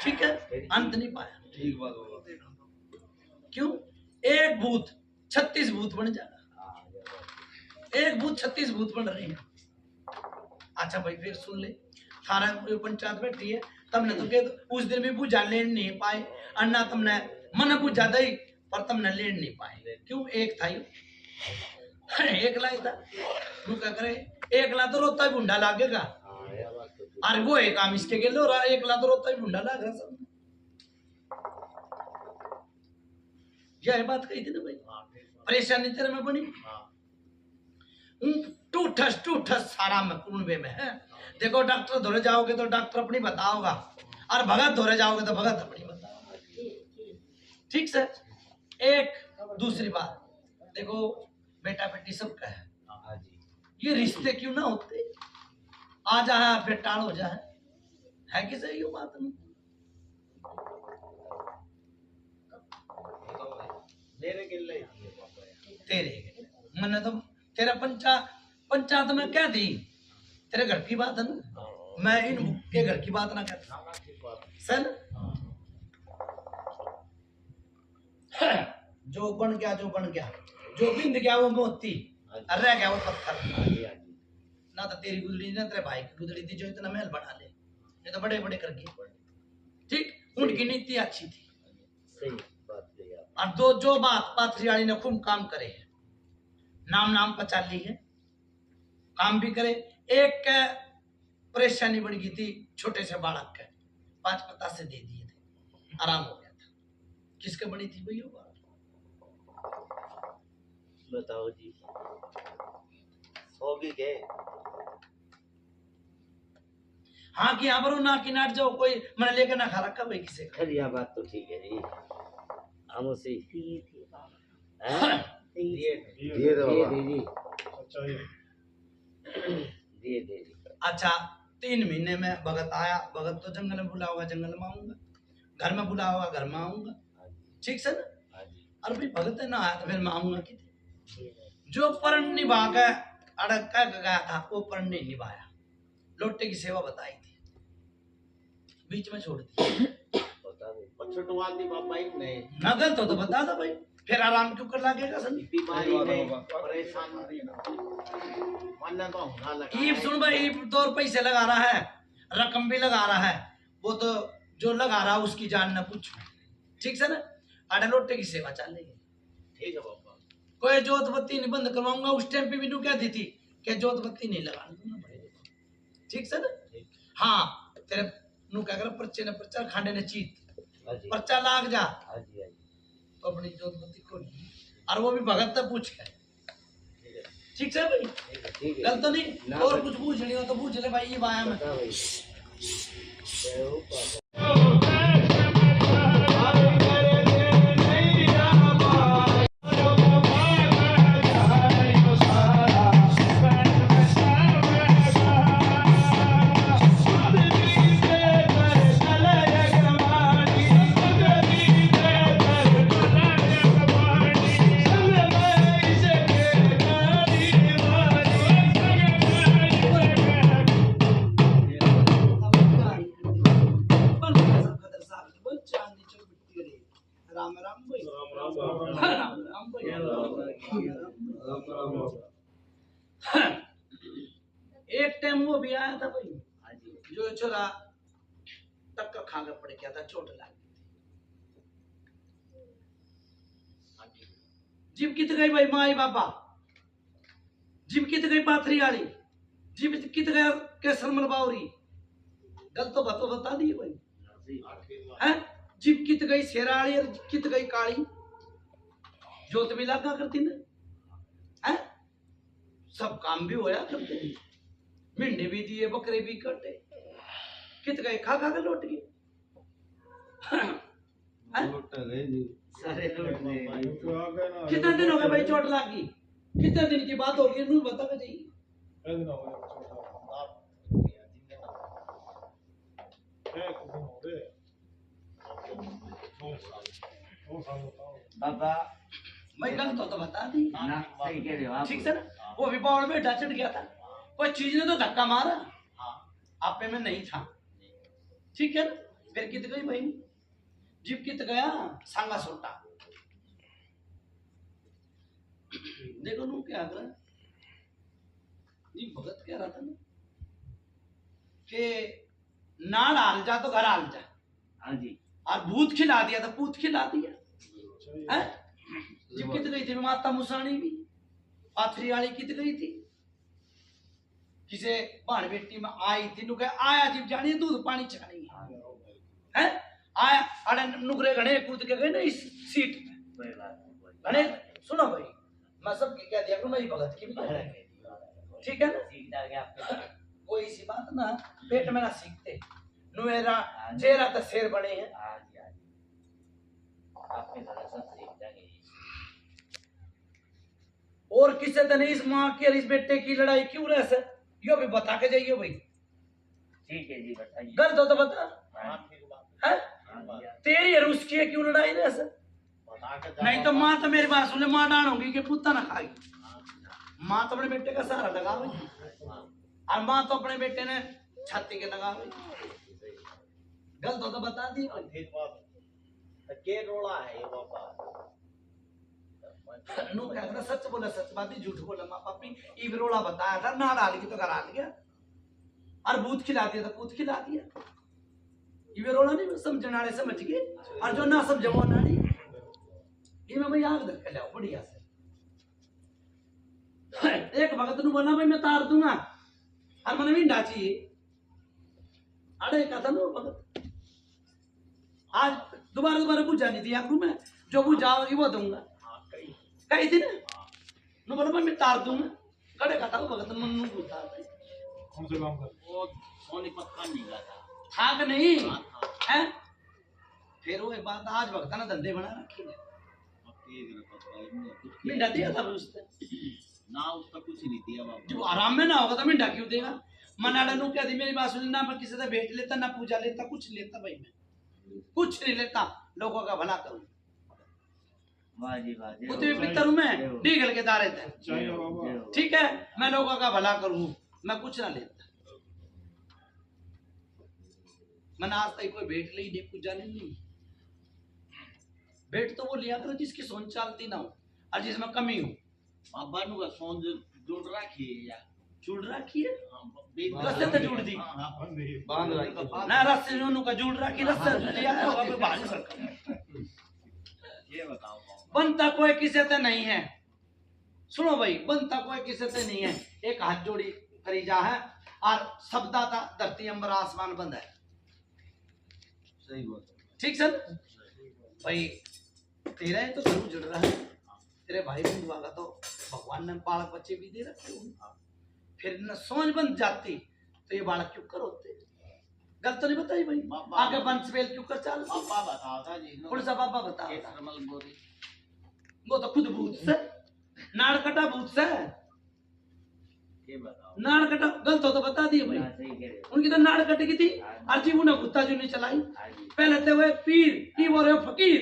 ठीक है, अंत नहीं पाया। ठीक बात होगा। क्यों? एक भूत 36 भूत बन जाएगा, एक भूत 36 भूत बन रहे हैं। अच्छा भाई फिर सुन ले, सारा पंचायत बैठी है, तुमने तो कह उस दिन भी पूजा लेन नहीं पाए, अन्ना तुमने मन पूजा दई पर तुमने लेन नहीं पाए। क्यों? एक था एक लाई था, तू क्या करे, एक ला तो रोता ही भुंडा लागेगा, और वो एक काम इसके के लो, एक ला तो रोता ही भुंडा लाग रहा। सब यह बात कही थी ना भाई, परेशानी तेरे में बनी, टूठस सारा में कुंबे में है। देखो डॉक्टर धोरे जाओगे तो डॉक्टर अपनी बताओगा, और भगत धोरे जाओगे तो भगत अपनी बताओगा, ठीक से। एक दूसरी बात देखो, बेटा बेटी सबका है, ये रिश्ते क्यों ना होते, आ जाए फिर टाल हो जाए, है कि सही हो बात नहीं? तेरे मैंने तो तेरा पंचायत में क्या दी, तेरे घर की बात है ना, मैं इन के घर की बात ना करता सर। जो बन गया जो बिंद गया वो मोती, रह गया वो पत्थर। ना तो तेरी गुदड़ी ना तेरे भाई की गुदड़ी थी जो इतना महल बना ले, ये तो बड़े बड़े कर गए, ठीक। उनकी नीति अच्छी थी, और जो बात पाथरियाली ने खूब काम करे है, नाम पचाली है, काम भी करे। एक परेशानी बढ़ गई थी, छोटे से बालक के 5 पत्ता से दे दिए थे, आराम हो गया था। किसके बड़ी थी भैया बात बताओ जी, होगी के? हाँ कि यहाँ पर ना कि नाट जाओ, कोई मैंने लेकर ना खा रखा भाई किसे का। यह बात तो ठीक है जी, हम उसी दे। अच्छा 3 महीने में भगत आया, भगत तो जंगल में बुला होगा, जंगल में आऊंगा, घर में बुला होगा, घर में आऊंगा, ठीक से ना। अरे भाई भगत है ना आया तो फिर मैं आऊंगा कि जो परण निभा के अड़क का गया था वो परण नहीं निभाया, लोटे की सेवा बताई थी, बीच में छोड़ दी। ना गलत हो तो बता दो भाई, फिर आराम क्यों कर लागेगा सन। ईब सुन भाई, ईब 2 पैसे लगा रहा है, रकम भी लगा रहा है, वो तो जो लगा रहा है उसकी जान न कुछ, ठीक है ना। अरे लोटे की सेवा चलेगी, ठीक है बाबा। कोई जोत बत्ती नहीं बंद करवाऊंगा, उस टाइम पे भी नू कहती थी कि जोत बत्ती नहीं लगाना, ठीक है ना। हाँ तेरे नू क्या कर, पर्चे ने पर्चा, खांडे ने चीत, पर्चा लाग जा तो अपनी जोत बत्ती खोल, और वो भी भगत तक पूछ के, ठीक है भाई, गलत तो नहीं। और कुछ पूछनी हो तो पूछ ले भाई, ये बाया में टाइम वो भी आया था भाई, जो छोरा टक्कर खा के पड़ गया था, चोट लग गई। जीव कित गई भाई माई बाबा, जीव कित गई पाथरी वाली, जीव कित गया केसर मलबावरी, गल तो बता दी भाई है। जीव कित गई शेराली और कित गई काली, जोत भी लगा करती ना है, सब काम भी होया करते, मिंडे भी दिए, बकरे भी कटे, कित गए खा खा के लौट गए। कितने दिन हो गए भाई चोट लगी, कितने दिन की बात होगी नू बता के जाइए। बाबा मैं गलत तो बता दी ना, सही कह रहे हो आप। ठीक है ना, वो भी बावड़ में चढ़ गया था, कोई चीज ने तो धक्का मारा, आपे में नहीं था, ठीक है ना। फिर कित गई भाई, जीप कित गया सांगा सोटा, देखो नू क्या कर जी, भगत कह रहा था ना कि नाड़ हाल जा तो घर हाल जा, हाँ जी, और भूत खिला दिया तो पूत खिला दिया है। जीप कित गई थी माता मुसानी भी, पाथरी वाली कित गई थी, किसे भाण बेटी में आई थी, नुके आया जीप जानी दूध पानी छानी है, आया अरे नुकरे घने कूद के गए ना इस सीट पे घने। सुनो भाई, मैं सबकी कह दिया मेरी भगत की भी कह रहा, ठीक है ना, कोई सी बात ना पेट में ना सीखते, नुएरा चेहरा तो शेर बने हैं। और किसी तरह इस माँ की और इस बेटे की लड़ाई क्यों रह से, यो भी बता के जाइए भाई। ठीक है जी, बताइए। गलत हो तो बता है, तेरी और उसकी है क्यों लड़ाई रह से, नहीं तो माँ तो मेरी बात सुने माँ डांट होगी कि पुत्ता ना खाएगी, माँ तो अपने बेटे का सहारा लगावेगी और माँ तो अपने बेटे ने छाती के लगावेगी। गलत हो तो बता दी के रोड़ा है ये बाबा, नो क्या कर, सच बोला सच बात ही, झूठ बोला माँ पापी। ई रोड़ा बताया था ना डाल की तो घर आ गया, और भूत खिला दिया तो पूत खिला दिया। ये रोड़ा नहीं समझने वाले समझ गए, और जो ना समझे वो ना नहीं। ये मैं भाई आग धक्के लाओ बढ़िया से। एक भगत नु बोला भाई मैं तार दूंगा, और मैंने भी डाची, अरे कहा था नो भगत आज दोबारा पूछा नहीं थी आखिर में, जो बुझाओगी वो दूंगा, कही थी ना, नु बोला भाई मैं तार दूंगा, कड़े कहा था वो भगत मन पूछता कौन से काम कर वो सोनीपत का नहीं गया था, था कि नहीं है। फिर वो एक बात, आज भगत ना धंधे बना रखे मिंडा दिया था उसने ना, उसका कुछ नहीं दिया बाबा। जो आराम में ना होगा तो मिंडा क्यों देगा। मनाड़ा नु क्या थी मेरी बात सुनी ना, मैं किसी से भेंट लेता ना पूजा लेता, कुछ लेता भाई, मैं कुछ नहीं लेता, लोगों का भला करूं। वाह जी वाह जी, वो तो पितर हूं मैं, डीगल के दारे थे, ठीक है, मैं लोगों का भला करूं, मैं कुछ ना लेता। मैंने आज तक कोई भेंट ली नहीं, पूजा नहीं। भेंट तो वो लिया करो जिसकी सोच चालती ना हो और जिसमें कमी हो। बाबा नु का सोन जुड़ रखी है या जुड़ रखी है, रस्ते रस्ते तो जुड़ दी बांध रखी ना, रस्ते जो का जुड़ रखी, रस्ते लिया होगा कोई भारी फर्क। ये बताओ बनता कोई किसी से नहीं है, सुनो भाई, बनता कोई किसी से नहीं है। एक हाथ जोड़ी फरीजा है और शब्दा था धरती अंबर आसमान बंद है, सही बात, ठीक सर भाई। तेरा ही तो जरूर जुड़ रहा है, तेरे भाई बंधु वाला तो भगवान ने बालक बच्चे भी दे रखे होंगे, फिर न सोच बन जाती तो ये बालक क्यों कर होते। गलत तो नहीं बताई भाई, आगे वंशवेल क्यों कर चाल। पापा बताओ था जी, कौन सा पापा बता, केसरमल बोरी वो तो खुद भूत से नाड़ कटा, भूत से ये बताओ, नाड़ कटा। गलत हो तो बता दिए भाई, सही कह रहे हो। उनकी तो नाड़ कट गई थी, अर्जी उन्हें कुत्ता जो नहीं चलाई, पहले तो वे पीर की बोल रहे फकीर,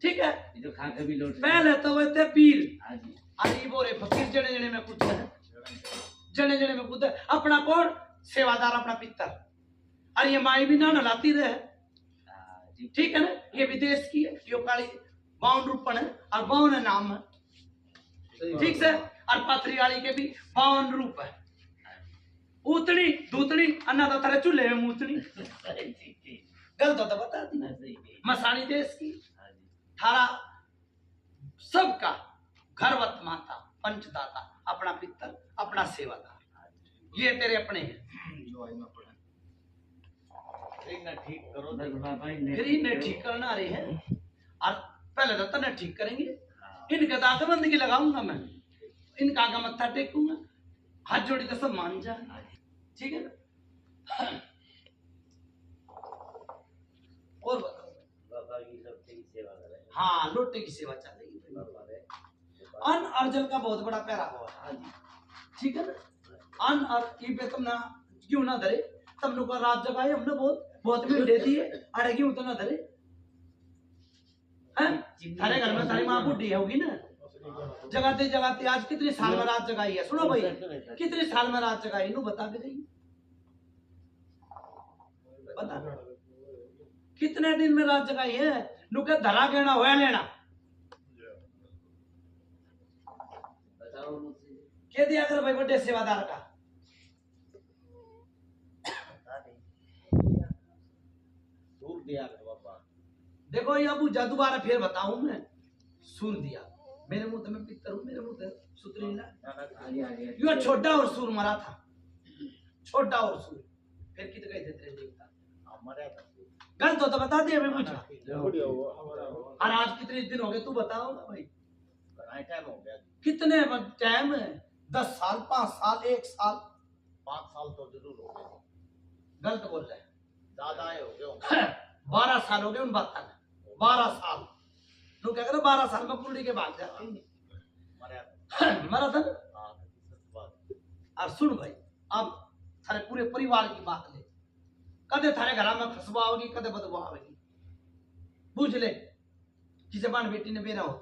ठीक है, ये तो खा के भी लौट पहले तो वे थे पीर, हाँ जी, अरे बोल रहे फकीर, जने जने में कुत्ता है, जने जने में कुत्ता है। अपना कौन सेवादार, अपना पितर, और ये माई भी ना नलाती रहे, ठीक है ना, ये विदेश की है, यो काली 52 रूपन है और 52 नाम है, ठीक से, और पाथरी वाली के भी 52 रूप है, उतनी दूतनी अन्ना तो तेरे चूल्हे में मूतनी गलत तो बता दी मसानी देश की थारा सबका घरवत माता पंचदाता अपना पितर अपना सेवादार ये तेरे अपने हैं ठीक करो बाबा फिर इन्हें ठीक करना रहे हैं और पहले तो तने ठीक करेंगे इनके दांत बंदगी लगाऊंगा मैं इनका आगे मत्था टेकूंगा हाथ जोड़ी तो सब मान जा ठीक है ना और बताओ बाबा की सबसे की सेवा करें हाँ लोटे की सेवा चलेगी अन्न अर्जन का बहुत बड़ा प्यारा हुआ ठीक है ना अन्न और ये पे तुम ना क्यों ना धरे तुम लोग का रात जगाए हमने बहुत भीड़ दे दी है अरे क्यों तो ना धरे हैं थारे घर में तारी माँ बुढ़ी होगी ना जगाते जगाते आज कितने साल में रात जगाई है सुनो भाई कितने साल में रात जगाई नू बता के जाइए बता कितने दिन में रात जगाई है नू के धरा गहना होया लेना क्या दिया कर भाई बड़े सेवादार का दूर दिया कर बाबा देखो ये अबू जा दोबारा फिर बताऊं मैं सूर दिया मेरे मुंह में पितर हूं मेरे मुंह सुतरी ना यो छोटा और सूर मरा था छोटा और सूर फिर कित गए थे तेरे देवता मरा गलत हो तो बता दे हमें मुझे और आज कितने दिन हो गए तू बताओ ना भाई टाइम हो गया कितने टाइम है 10 साल 5 साल 1 साल 5 साल तो जरूर हो गए गलत बोल रहे ज्यादा हो गए 12 साल हो गए उन बात 12 साल तू क्या करे 12 साल में कुंडी के भाग जाते मरा था और सुन भाई अब थारे पूरे परिवार की बात ले कदे थारे घर में खुशबू आओगी कदे बदबू आवेगी बुझ ले कि जबान बेटी ने बेरा हो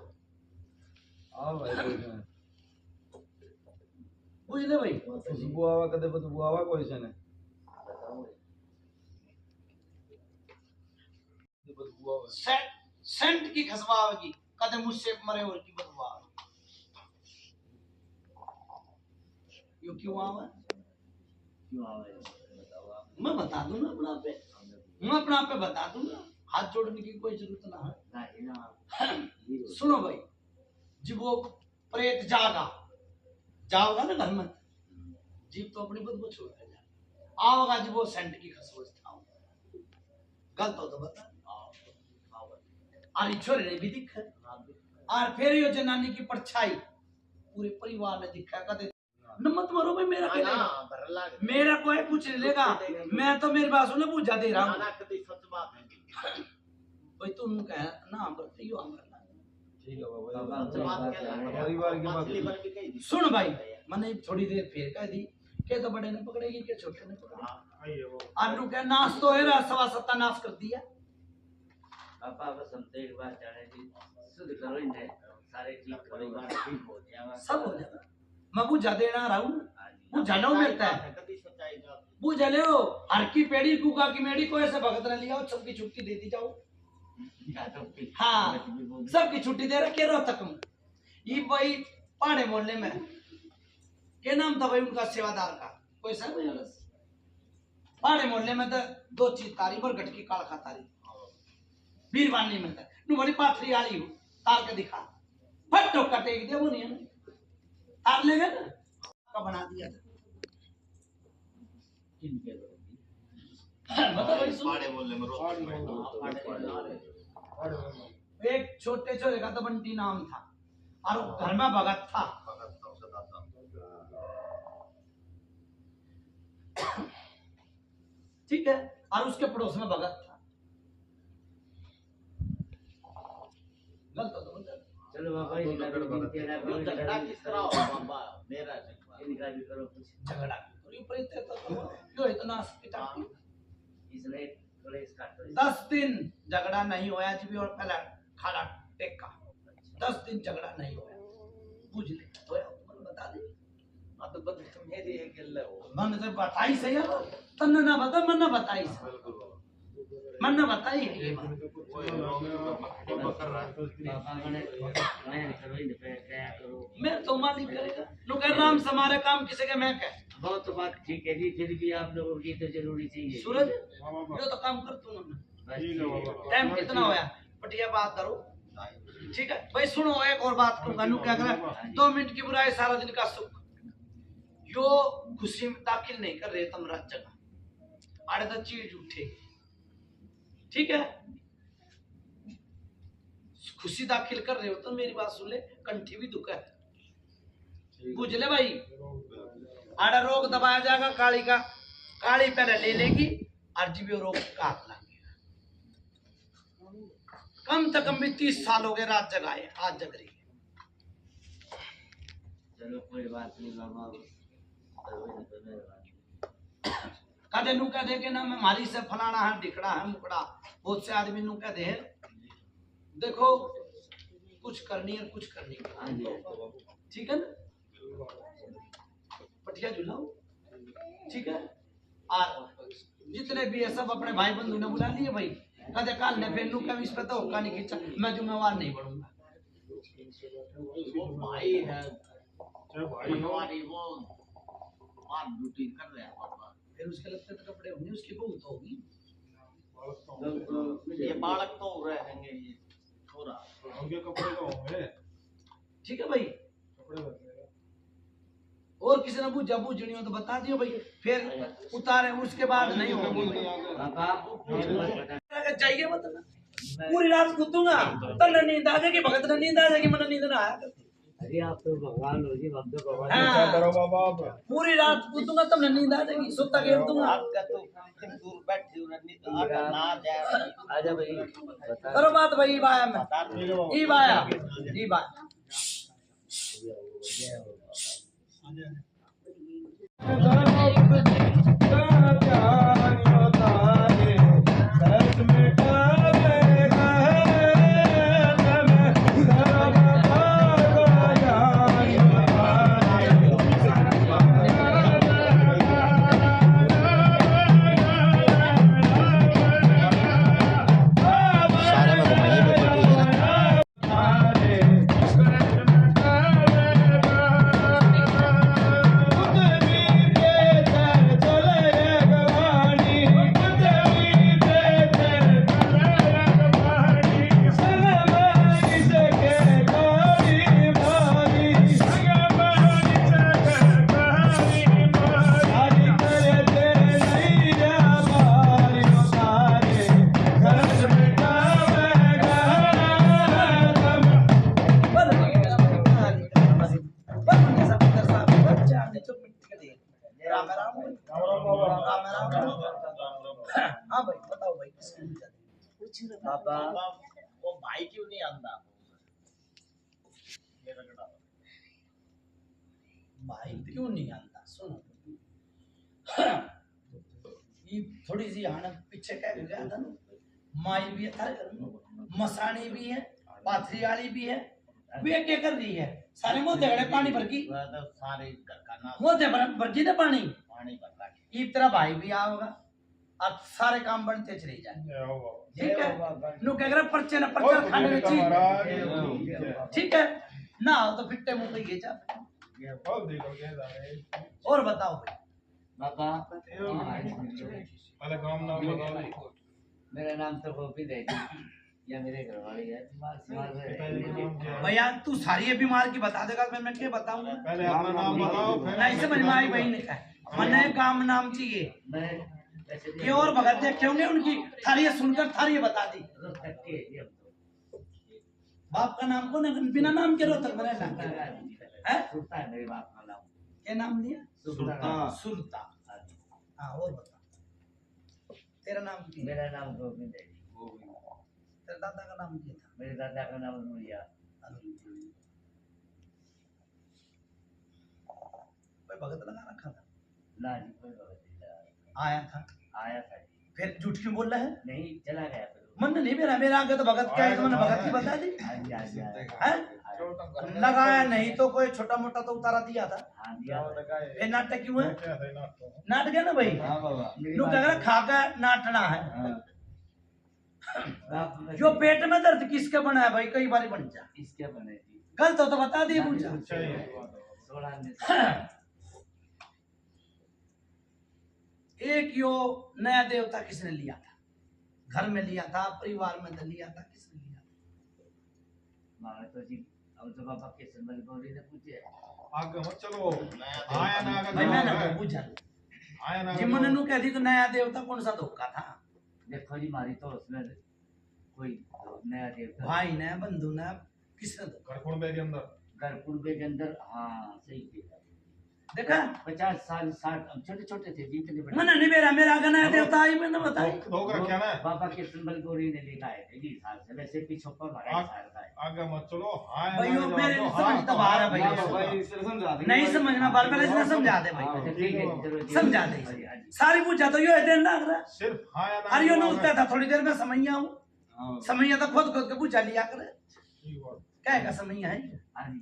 बुझ ले भाई खुशबू आवा कदे बदबू आवा कोई से ने सेंट की खुशबू आवेगी कदे मुझसे मरे और की बदबू आवेगी यो क्यों आवा मैं बता दूं ना अपना पे मैं अपना पे बता दूं ना हाथ जोड़ने की कोई जरूरत ना है सुनो भाई जब वो प्रेत जाओगा ना घर में जीप तो अपनी बदबू छोड़ कर जा आओगा जब वो सेंट की खुशबू गलत हो तो बता और छोरे ने भी दिखा और फिर यो जनानी की परछाई पूरे परिवार ने दिखा कदे नमत मरो भाई मेरा क्या लेगा मेरा कोई कुछ नहीं लेगा मैं तो मेरी बात सुने पूछा दे रहा हूँ भाई तुम कह ना बरते यो हम करना ठीक है बाबा परिवार की बात सुन भाई मैंने थोड़ी देर फिर कह दी के तो बड़े ने पकड़ेगी के छोटे ने पकड़ेगी आलू क्या नाश तो है सवा सत्ता नाश कर दिया पापा बस हम एक बार जाने दी शुद्ध करो इन्हें सारे ठीक परिवार ठीक हो जाएगा सब हो जाएगा मैं बुझा देना रहा हूँ बुझा लो मिलता है बुझा ले हर की पेड़ी कुका की मेड़ी को ऐसे भगत ने लिया सबकी छुट्टी दे दी जाओ हाँ सबकी छुट्टी दे रहा केरो तक ये भाई पाड़े मोहल्ले में क्या नाम था भाई उनका सेवादार का कोई सा पाड़े मोहल्ले में तो 2 चीज तारी और गटकी काल खा तारी बीरवानी में था नू बड़ी पाथरी आली हूँ तार के दिखा फटो कटेगी दे वो नहीं है तार लेगा ना का बना दिया था एक छोटे छोटे का तो बंटी नाम था और घर में भगत था ठीक है और उसके पड़ोस में भगत था गलत तो बता चलो बाबा झगड़ा किस तरह हो बाबा मेरा इनका भी करो कुछ झगड़ा और ये प्रेत है तो क्यों इतना पिटाती इसलिए कलेश काट 10 दिन झगड़ा नहीं होया जी भी और पहला खाना टेका 10 दिन झगड़ा नहीं होया बुझ ले तो मन बता दे अब तो बता मेरी एक गल्ला हो मन से बताई सही है तन्ने ना बता मन ना बताई मन ना बताई ये मैं तो मालिक करेगा लोग राम समारे काम किसे के मैं कह वो तो बात ठीक है जी, फिर भी आप लोगों की तो जरूरी चाहिए। सूरज यो तो काम कर तू ना। टाइम कितना होया पटिया बात करो, ठीक है भाई। सुनो एक और बात कहूंगा नु क्या करे 2 मिनट की बुराई सारा दिन का सुख। यो खुशी में दाखिल नहीं कर रहे तुम रात जगह आड़े तो चीज उठे, ठीक है। खुशी दाखिल कर रहे हो तो मेरी बात सुन ले, कंठी भी दुख है बुझ ले भाई। आड़ा रोग दबाया जाएगा काली का, काली पहले ले लेगी और जीव रोग का हाथ लगेगा। कम से कम भी 30 साल हो गए रात जगाए, आज जग रही है। चलो कोई बात नहीं बाबा, कदे नु कह दे के ना मैं मारी से फलाना है दिखड़ा है मुकड़ा, बहुत से आदमी नु कह दे देखो कुछ करनी है कुछ करनी है, ठीक है ना। पटिया झुलाओ, ठीक है। और जितने भी है सब अपने भाई बंधु ने बुला लिए भाई। कदे काल ने फिर नु कभी इस पे तो होका नहीं खींचा, मैं जिम्मेवार नहीं बनूंगा। वो भाई है हमारी, वो मार ड्यूटी कर रहे हैं पापा। फिर उसके लगते तो कपड़े होंगे, उसकी बहू तो होगी। ये बालक तो रहेंगे, ये थोड़ा उनके कपड़े तो होंगे, ठीक है भाई। कपड़े बदलेगा। और किसी ने पूछा पूछनी हो तो बता दियो भाई, फिर उतारे उसके बाद नहीं होगा। चाहिए मतलब पूरी रात कूदूंगा तो नींद आ जाएगी, भगत ने नींद आ जाएगी, मन नींद ना आया। अरे आप तो भगवान हो जी, हम तो भगवान। हाँ। करो बाबा, पूरी रात कूदूंगा तब नींद आ जाएगी, सोता घेर दूंगा। आपका तो दूर बैठी ना जाए। आजा भाई करो बात भाई, बाया में ई बाया ई बाया। हाँ भाई बताओ भाई पापा वो भाई क्यों नहीं आंदा? भाई क्यों नहीं आता सुनो। ये थोड़ी सी हाना पीछे कह गया था ना, माई भी है थारे घर में, मसानी भी है, पाथरी वाली भी है, वे क्या कर रही है सारे मुंह झगड़े पानी भर की, सारे मुंह भर की ना पानी पानी भर रहा ये तेरा भाई भी आओगा, अब सारे काम बनते चले जाए, ठीक है। नु कह रहा पर्चे ना पर्चा खाने में चीज, ठीक है ना हो तो फिट्टे मुंह पे ये जा। और बताओ भाई बाबा। पहले काम नाम बताओ। मेरा नाम तो गोविंद है जी, या मेरे घर वाले है भैया तू सारी बीमार की बता देगा, मैं क्या बताऊंगा। पहले अपना नाम बताओ, फिर नहीं समझ में आई बहन ने कहा मैंने काम नाम चाहिए, ये और भगत देखे होंगे उनकी थारी सुनकर थारी बता दी। बाप का नाम कौन है, बिना नाम के रोहतक में रहना है, मेरे बाप का नाम क्या नाम लिया? सुल्तान। सुल्तान। हाँ और बता तेरा नाम क्या? मेरा नाम गोविंद है। तेरे दादा का नाम क्या था? मेरे दादा का नाम नूरिया। कोई भगत लगा रखा था? ना जी कोई भगत नहीं लगा। आया था? आया था जी। फिर झूठ क्यों बोल रहा है? नहीं चला गया फिर। मन नहीं मेरा आगे तो भगत क्या है, तो मैंने भगत की बता दी है? लगाया नहीं तो कोई छोटा मोटा तो उतारा दिया था। हाँ दिया था। ये नाटक क्यों है? नाटक है ना भाई, लोग कह रहे खा कर नाटना है। जो पेट में दर्द किसके बना है भाई, कई बार बन जा, इसके बने जी। गलत हो तो बता दिए पूछा। एक यो नया देवता किसने लिया था? घर में लिया था, परिवार में लिया था, किसने लिया था? मारा तो जी अब तो बाबा के संबल गौरी ने पूछे आगे मत चलो आया ना भाई मैंने तो पूछा आया ना जी मन नु कह दी तो नया देवता कौन सा धोखा था? देखो जी मारी तो उसमें कोई नया देवता भाई ने बंधु ने किसने धोखा? घर कौन के अंदर गढ़पुर के अंदर हाँ सही किया देखा 50 साल 60 हम छोटे छोटे थे जितने बड़े मन नहीं मेरा आगे नया देवता आई मैंने बताई धोख रखा ना बाबा के संबल गौरी ने लेकर आए थे जी साल से वैसे पिछोपा हमारा साल का है आगे मत चलो आया भाई ना यो मेरे समझ तो बाहर है भाई नहीं समझना बार पहले इसने समझा दे भाई अच्छा ठीक है चलो जी समझा दे हाँ जी, हाँ जी। सारी पूछा तो यो है देन लग रहा सिर्फ आया ना अरे यो न उठता था थोड़ी देर में समैया हूँ समैया तो खुद खुद के पूछा लिया करे क्या का समैया है हाँ जी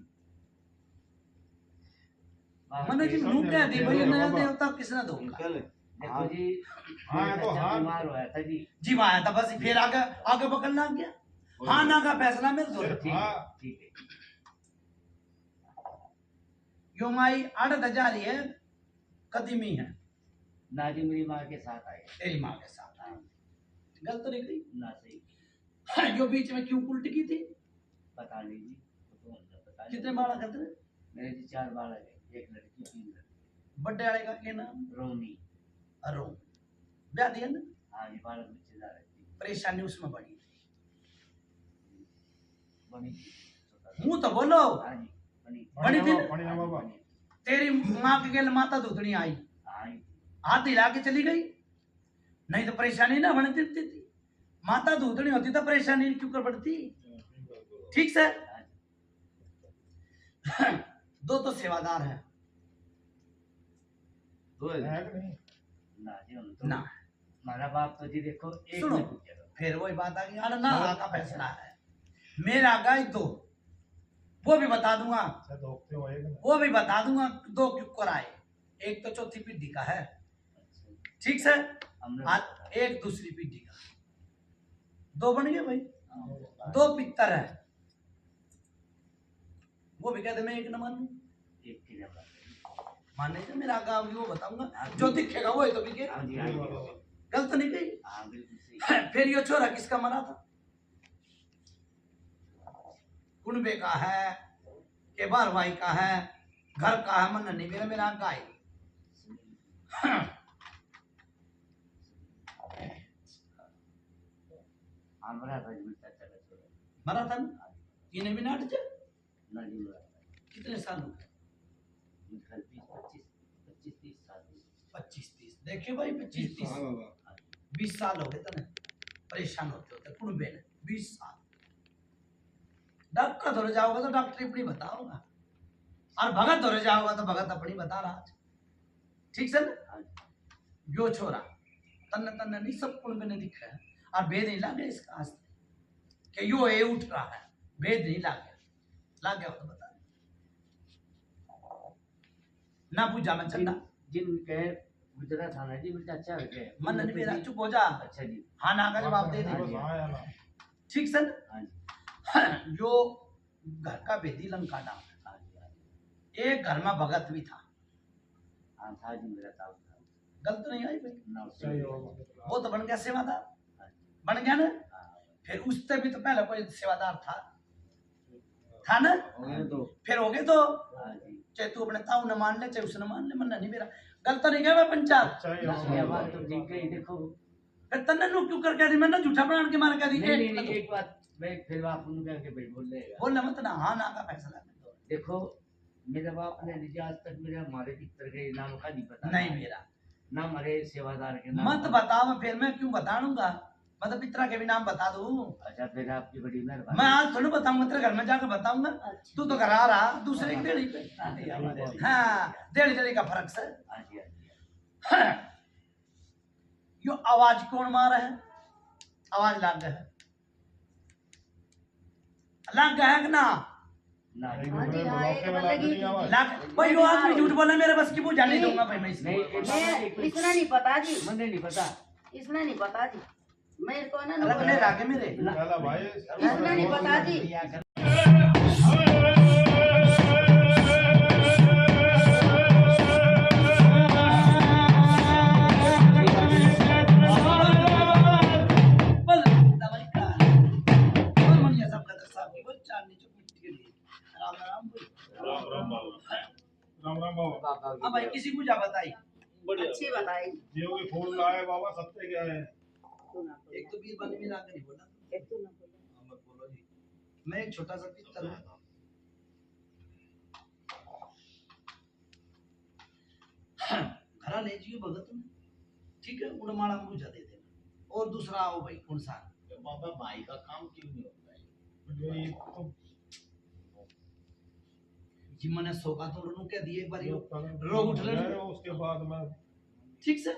मन जी मुंह कह दी भाई नया देवता किसने धोखा? देखो जी हाँ तो हाँ बीमार हुआ था जी जी वहां आया था बस फिर आगे आगे पकड़ना गया हाँ ना का फैसला मेरे दो ठीक है ठीक है यो माई 8,000 है कदीमी है ना जी मेरी माँ के साथ आए तेरी माँ के साथ हाँ गलत तो नहीं गई ना सही यो बीच में क्यों उल्टी की थी? पता नहीं जी तो पता नहीं कितने बालक थे? मेरे जी 4 बालक है एक लड़की 3 लड़के बड़े वाले का क्या नाम? रोनी अरो ब्याह दिया ना? हाँ जी बालक बच्चे जा रहे थे परेशानी उसमें बढ़ी बनी मुंह तो बोलो हाँ जी बनी बड़ी थी पानी ना बाबा तेरी माँ के गेल माता दूधनी आई हाँ जी हाथ हिला के चली गई नहीं तो परेशानी ना होने देती थी माता दूधनी होती तो परेशानी क्यों कर पड़ती? ठीक से दो तो सेवादार हैं है कि नहीं ना जी हम तो ना हमारा बाप तो जी देखो एक सुनो में पूछे फिर वही बात आ गई अरे ना का फैसला है मेरा गाय दो वो भी बता दूंगा धोखते हो एक वो भी बता दूंगा दो क्यों कराए एक तो चौथी पीढ़ी का है ठीक से हमने आज एक दूसरी पीढ़ी का दो बन गए भाई दो पितर है वो भी कहते मैं एक न मानू एक की जगह मानने से मेरा गाँव वो बताऊंगा जो दिखेगा वो ही तो बिके हाँ जी हाँ जी गलत नहीं कही हाँ बिल्कुल सही फिर ये छोरा किसका मरा था? कुनबे का है के बार भाई का है घर का है मन नहीं मेरा गाय हमारा भाई मिलता चला छोड़ा मरा था ना इन्हें भी नाट जा ना जी मेरा कितने साल हो गए? निकल 25-30 साल 25-30 देखिए भाई 25-30 20 साल हो गए थे ना परेशान होते कुनबे ने 20 साल डॉक्टर धोरे जाओगे तो डॉक्टर अपनी बताओगा और भगत धोरे जाओगा तो भगत अपनी बता रहा ठीक से ना जो छोरा तन नहीं सब कुनबे ने दिख रहा है और भेद नहीं लागे इसका आज कि यो ये उठ रहा है भेद नहीं लाग गया तो बता ना पूछा मैं चंदा जिनके गुजरा था ना जी बेटा अच्छा है मन नहीं मेरा चुप हो जा अच्छा जी हाँ ना का जवाब दे दे आया ना ठीक सर हाँ जी जो घर का भेदी लंका नाम है हाँ जी हाँ जी एक घर में भगत भी था हाँ था जी मेरा था गलत नहीं आई भाई ना सही उससे हो वो तो बन गया सेवादार बन गया ना फिर उससे भी तो पहले कोई सेवादार था ना फिर हो गए तो हाँ जी चाहे तू अपने ताऊ न मान ले चाहे उसने मान ले मन नहीं मेरा गलत नहीं गया मैं पंचायत ये बात तो ठीक है देखो फिर तन्ने नु क्यों कर कह दी मैंने झूठा बनाने के मारे कह दी नहीं एक बात मैं फिर आप उनको कह के भाई बोल लेगा बोलना मत ना हाँ ना का फैसला देखो मेरे बाप ने निजी आज तक मेरे हमारे पितर के नाम का नहीं पता नहीं मेरा ना हमारे सेवादार के नाम मत बताओ फिर मैं क्यों बताऊंगा मैं तो पितरा के भी नाम बता दूं अच्छा फिर आपकी बड़ी मेहरबानी मैं आज थोड़ी बताऊंगा तेरे घर में जाकर बताऊंगा तू तो घर आ रहा दूसरे की देड़ी पे हाँ देड़ी का फर्क से हाँ जी हाँ जी हाँ। यो आवाज कौन मार है आवाज लाग है कि ना ना जी हाँ जी हाँ एक बार लगी थी। लाग भाई यो आदमी झूठ बोला मेरे बस की पूजा नहीं दूंगा भाई मैं इसको नहीं इसने नहीं पता जी मुझे नहीं पता इसने नहीं पता जी मेरे को ना रखने लागे मेरे भाई इसने नहीं पता जी बाबा अब भाई किसी पूजा बताई अच्छी बताई। जियो के फूल लाए बाबा सत्य क्या है। एक तो बीरबल में लाकर नहीं बोला, एक तो ना बोला। मत बोलो जी। मैं एक छोटा सा पिक्चर हूँ, घरा ले जियो भगत में, ठीक है, उड़माड़ा में पूजा दे देना। और दूसरा आओ भाई कौन सा बाबा भाई का काम क्यों नहीं होता है? ये तो जी मैंने सोका तो उन्होंने क्या दिए एक बार रोग उठ रहे उसके बाद में ठीक से।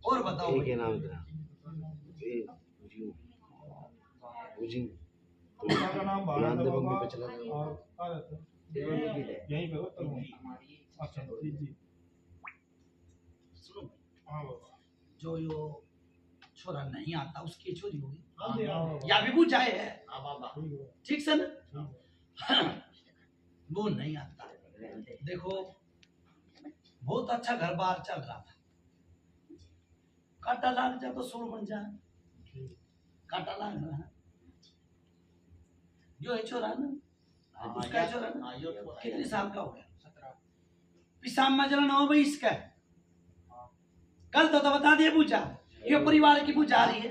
और बताओ भाई नाम था का नाम भारत है बाबा। और कहाँ रहते हैं? यहीं पे हो तुम? अच्छा जी जी। सुनो हाँ बाबा। जो यो छोरा नहीं आता उसकी छोरी होगी हाँ बाबा। या भी पूछा है हाँ बाबा। ठीक से ना। वो नहीं आता। देखो बहुत अच्छा घर बार चल रहा था, कांटा लाग जा तो सोल बन जा, कांटा लाग रहा है जो है छोरा ना, उसका है छोरा ना, कितने साल का हो गया? 17। पिशाब में जलन हो भाई इसका, कल तो बता दिए पूजा, ये परिवार की पूजा आ रही है,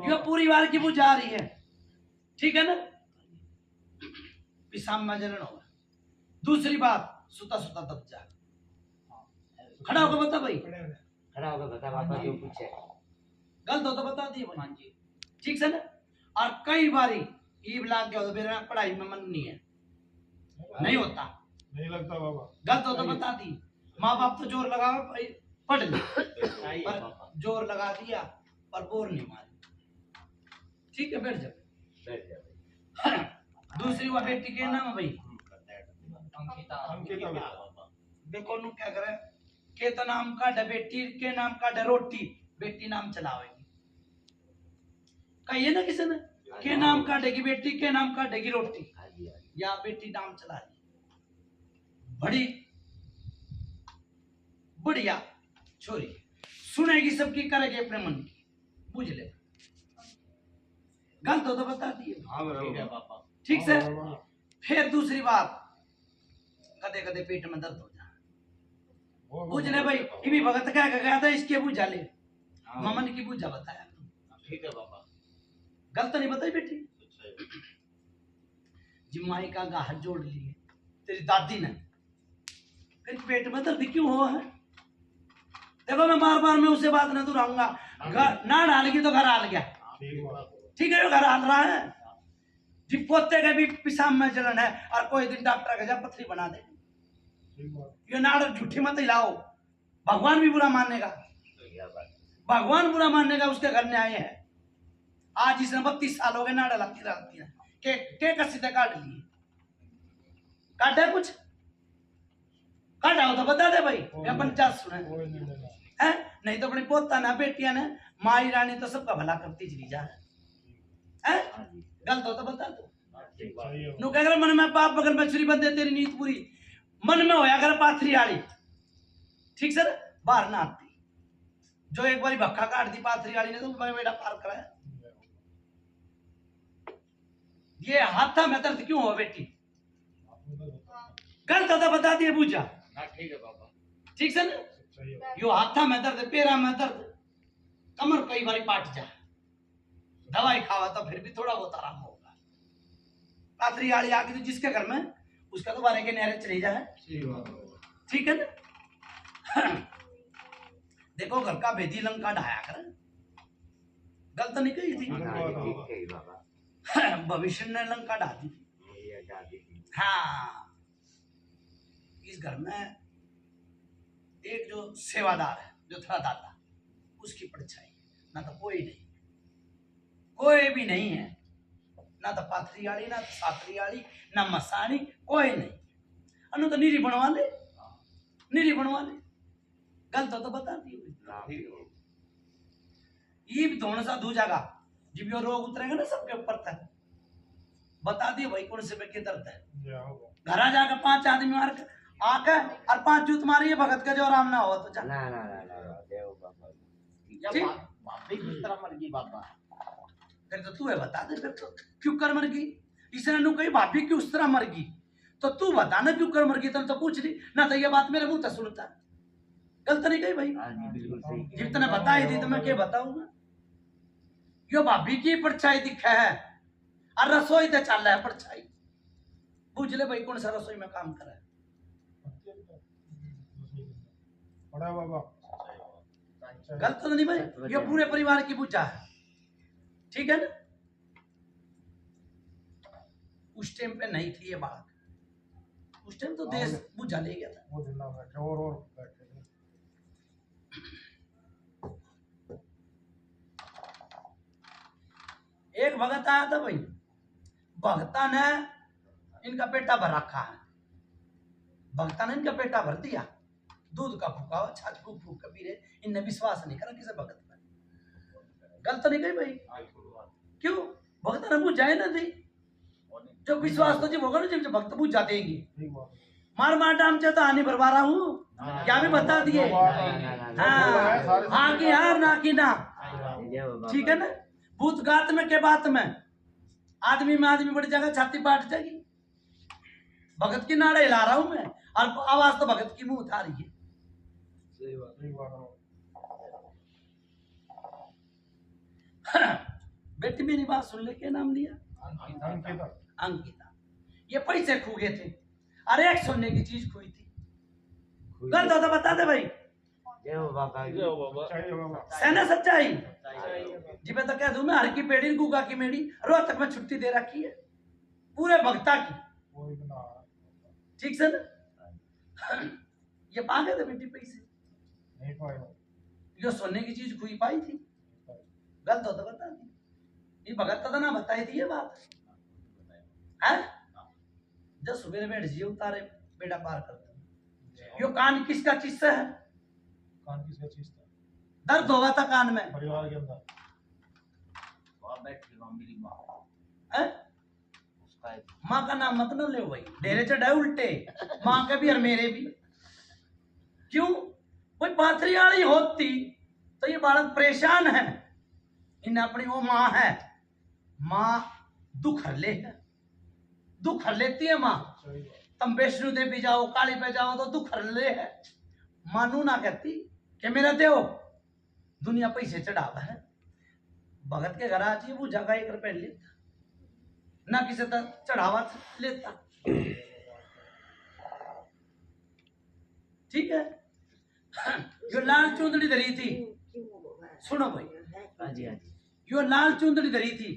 ये परिवार की पूजा आ रही है, ठीक है ना। पिशाब में जलन होगा। दूसरी बात, सुता सुता दब जा, खड़ा होकर बता भाई, खड़ा होकर बता बाबा जो पूछे गलत हो तो बता दिए भाई, ठीक से ना। और कई बारी ईब लाग गया तो मेरा पढ़ाई में मन नहीं है, नहीं होता, नहीं लगता बाबा। गलत हो तो बता दी। माँ बाप तो जोर लगा भाई पढ़ ले, पर जोर लगा दिया पर बोर नहीं मारी, ठीक है, बैठ जाओ। दूसरी बात बेटी के नाम है भाई अंकिता देखो नु क्या करे, के तो नाम का डे बेटी के नाम का डे रोटी, बेटी नाम चलावेगी, कहिए ना किसी ने के नाम काटेगी बेटी, के नाम काटेगी रोटी, या बेटी नाम चला रही, बड़ी बढ़िया छोरी, सुनेगी सबकी, करेगी अपने मन की, बुझ ले। गलत हो तो बता दिए, ठीक से। फिर दूसरी बात, कदे कदे पेट में दर्द हो जा, बुझ ले भाई, ये भी भगत क्या गया था, इसके बुझा ले, ममन की बुझा बताया, ठीक है बाबा। गलत नहीं बताई बेटी। जिम्माई का हाथ जोड़ लिए तेरी दादी ने, पेट में दर्द क्यों हुआ है? देखो मैं बार बार मैं उससे बात न दोहराऊंगा, घर ना डालेगी तो घर हाल गया, ठीक है, घर हाल रहा है जी। पोते के भी पिशाब में जलन है और कोई दिन डॉक्टर का जा पथरी बना दे, ये नाड़ झूठी मत हिलाओ, भगवान भी बुरा मानेगा, भगवान बुरा मानेगा। उसके घर में आए हैं आज, इसने 32 साल हो गए नाड़ा लगती रहती है, के कसीदे काट लिए, काटे कुछ काटा हो तो बता दे भाई, या पंचायत सुने है, नहीं तो अपनी पोता ना बेटिया ने माई रानी तो सबका भला करती चली जा है, गलत हो तो बता दो। नु कह कर मन में पाप बगल में छुरी बंदे तेरी नीत पूरी, मन में होया कर पाथरी आड़ी, ठीक सर, बाहर ना आती, जो एक बारी भक्का काट दी पाथरी आड़ी ने तो बेटा पार कराया। ये हाथा में दर्द क्यों हो बेटी? गलत होता बता दिए पूजा, ठीक है बाबा, ठीक से ना। यो हाथा में दर्द, पैरा में दर्द, कमर कई बारी पाट जा, दवाई खावा तो फिर भी थोड़ा बहुत आराम होगा। पाथरी आड़ी आके तो जिसके घर में उसका तो बारे के नहरे चले जाए, ठीक है ना। देखो घर का भेदी लंका ढाया कर, गलत नहीं कही थी, भविष्य ने लंका ढा दी थी। हाँ, इस घर में एक जो सेवादार है, जो था दादा, उसकी परछाई, ना तो कोई नहीं, कोई भी नहीं है, ना तो पाथरी आड़ी, ना तो सातरी आड़ी, ना मसानी, कोई नहीं। अनु तो नीरी बनवा ले, नीरी बनवा ले, गलत हो तो बता दी। ये भी धोने सा धू जाएगा, जब ये रोग उतरेगा ना सबके ऊपर तक, बता दिए भाई कौन से पे दर्द है। घर जाकर 5 आदमी मार के आके और 5 जूत मारिए भगत का, जो आराम ना हो तो जा। ना ना ना ना देव बाबा, ठीक, भाभी किस तरह मर गई बाबा? फिर तो तू है बता दे, फिर तो क्यों कर मर गई? इसने नु कही भाभी की उस तरह मर गई, तो तू बता ना क्यों कर मर गई, तो पूछ ली ना, तो ये बात मेरे मुंह तक सुनता। गलत नहीं कही भाई, हाँ जी बिल्कुल सही। जितने बताई थी तो मैं क्या बताऊंगा। यो भाभी की परछाई दिखा है और रसोई ते चल रहा है परछाई। पूछ ले भाई कौन सा रसोई में काम कर रहा है। बड़ा बाबा गलत तो नहीं भाई, ये पूरे परिवार की पूजा है, ठीक है ना। उस टाइम पे नहीं थी ये बात, उस टाइम तो देश बुझा ले गया था। वो दिन ना बैठे और बैठे थे। एक भगत आया था भाई, भगता ने इनका पेटा भर रखा है, भगता ने इनका पेटा भर दिया, दूध का फूका हुआ छाछ फूक फूक कर पी रहे, इनने विश्वास नहीं करा किसी भगत पर। गलत नहीं कही भाई, क्यों भगत ने बुझाए ना दी, जो विश्वास तो जब होगा ना जब भक्त बुझ जाते हैं। मार मार डाम चाहता हानि भरवा रहा हूँ, क्या भी बता दिए। हाँ की हार ना की ना, ठीक है ना। भूत गात में के बात में आदमी बढ़ जाएगा, छाती पाट जाएगी। भगत की नाड़े हिला रहा हूं मैं, और आवाज तो भगत की मुंह उठा रही है। बेटी मेरी बात सुन ले, क्या नाम लिया? अंकिता। ये पैसे खो गए थे, अरे एक सोने की चीज खोई थी। गलत होता बता दे भाई। जय हो बाबा, जय हो बाबा। सहना सच्चाई जी, मैं तो कह दूं मैं हर की पेड़ी गुगा की मेड़ी रोहतक में छुट्टी दे रखी है पूरे भक्ता की, ठीक से ना। ये पा गए थे बेटी पैसे, नहीं पाएगा। ये सोने की चीज खुई पाई थी। गलत होता बता दी, ये भगत तो ना बताई थी ये बात है। जब सुबह बैठ जिए उतारे बेटा पार करते। यो कान किसका चीज से है? कान किसका चीज था? दर्द होगा था कान में परिवार के अंदर। मेरी माँ है? माँ का नाम मत न ले भाई, डेरे चढ़ाए उल्टे, माँ के भी और मेरे भी। क्यों? कोई पाथरी वाली होती तो ये बालक परेशान है। इन अपनी वो माँ है, माँ दुख हर ले है, दुख हर लेती है माँ। तुम वैष्णो देवी जाओ, काली पे जाओ तो दुख हर ले है। मानू ना कहती कि मेरा देव दुनिया पैसे चढ़ावा है। भगत के घर आती है वो जगह 1 रुपए लेता ना, किसी तक चढ़ावा लेता, ठीक है। यो लाल चुंदड़ी धरी थी, सुनो भाई, हाँ जी हाँ जी। यो लाल चुंदड़ी धरी थी,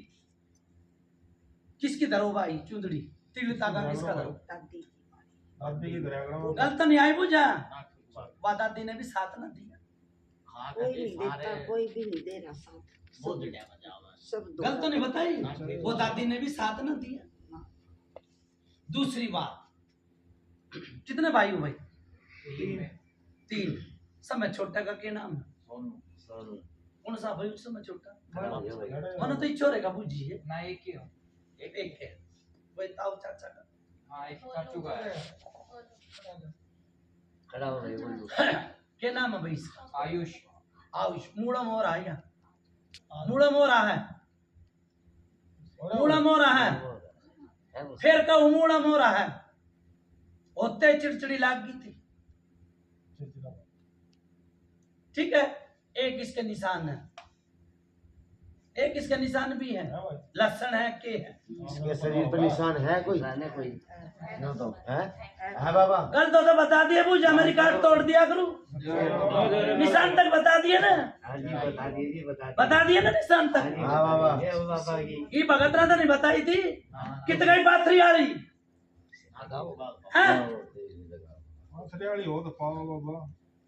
किसकी धरो भाई चुंदड़ी? तिलता का किसका धरो? दादी की तरह गलत नहीं आई बुझा, दादी ने भी साथ ना दिया। कोई नहीं देता, कोई भी नहीं दे रहा साथ, सब दो। गलत तो नहीं बताई, वो दादी ने भी साथ ना दिया। दूसरी बात, कितने भाई हो भाई? 3। सब में छोटा का क्या नाम है? सोनू। कौन सा भाई उसमें छोटा? मनो तो छोरे का बुझी है ना, एक ही हो। एक है वही ताऊ चाचा का। हाँ, एक चाचू का है। खड़ा हो भाई बोलो। क्या नाम है भाई इसका? आयुष। आयुष। मूड़ा मोरा है क्या? मूड़ा मोरा है, मूड़ा मोरा है, फिर कहूँ मूड़ा मोरा है। होते चिड़चिड़ी लाग गई थी, ठीक है। एक इसके निशान है, एक इसका निशान भी है, लक्षण है के है। इसके शरीर पर निशान है कोई? कोई तो है? हाँ बाबा। गलत हो तो बता दिए, पूजा मेरी कार्ड तोड़ दिया करूं। निशान तक बता दिए ना? हाँ जी बता दीजिए, बता दिए ना निशान तक? हाँ बाबा। जय हो बाबा की। ये भगत राधा नहीं बताई थी? कितने पाथरी आ रही है? हरियाली हो तो पाओ बाबा।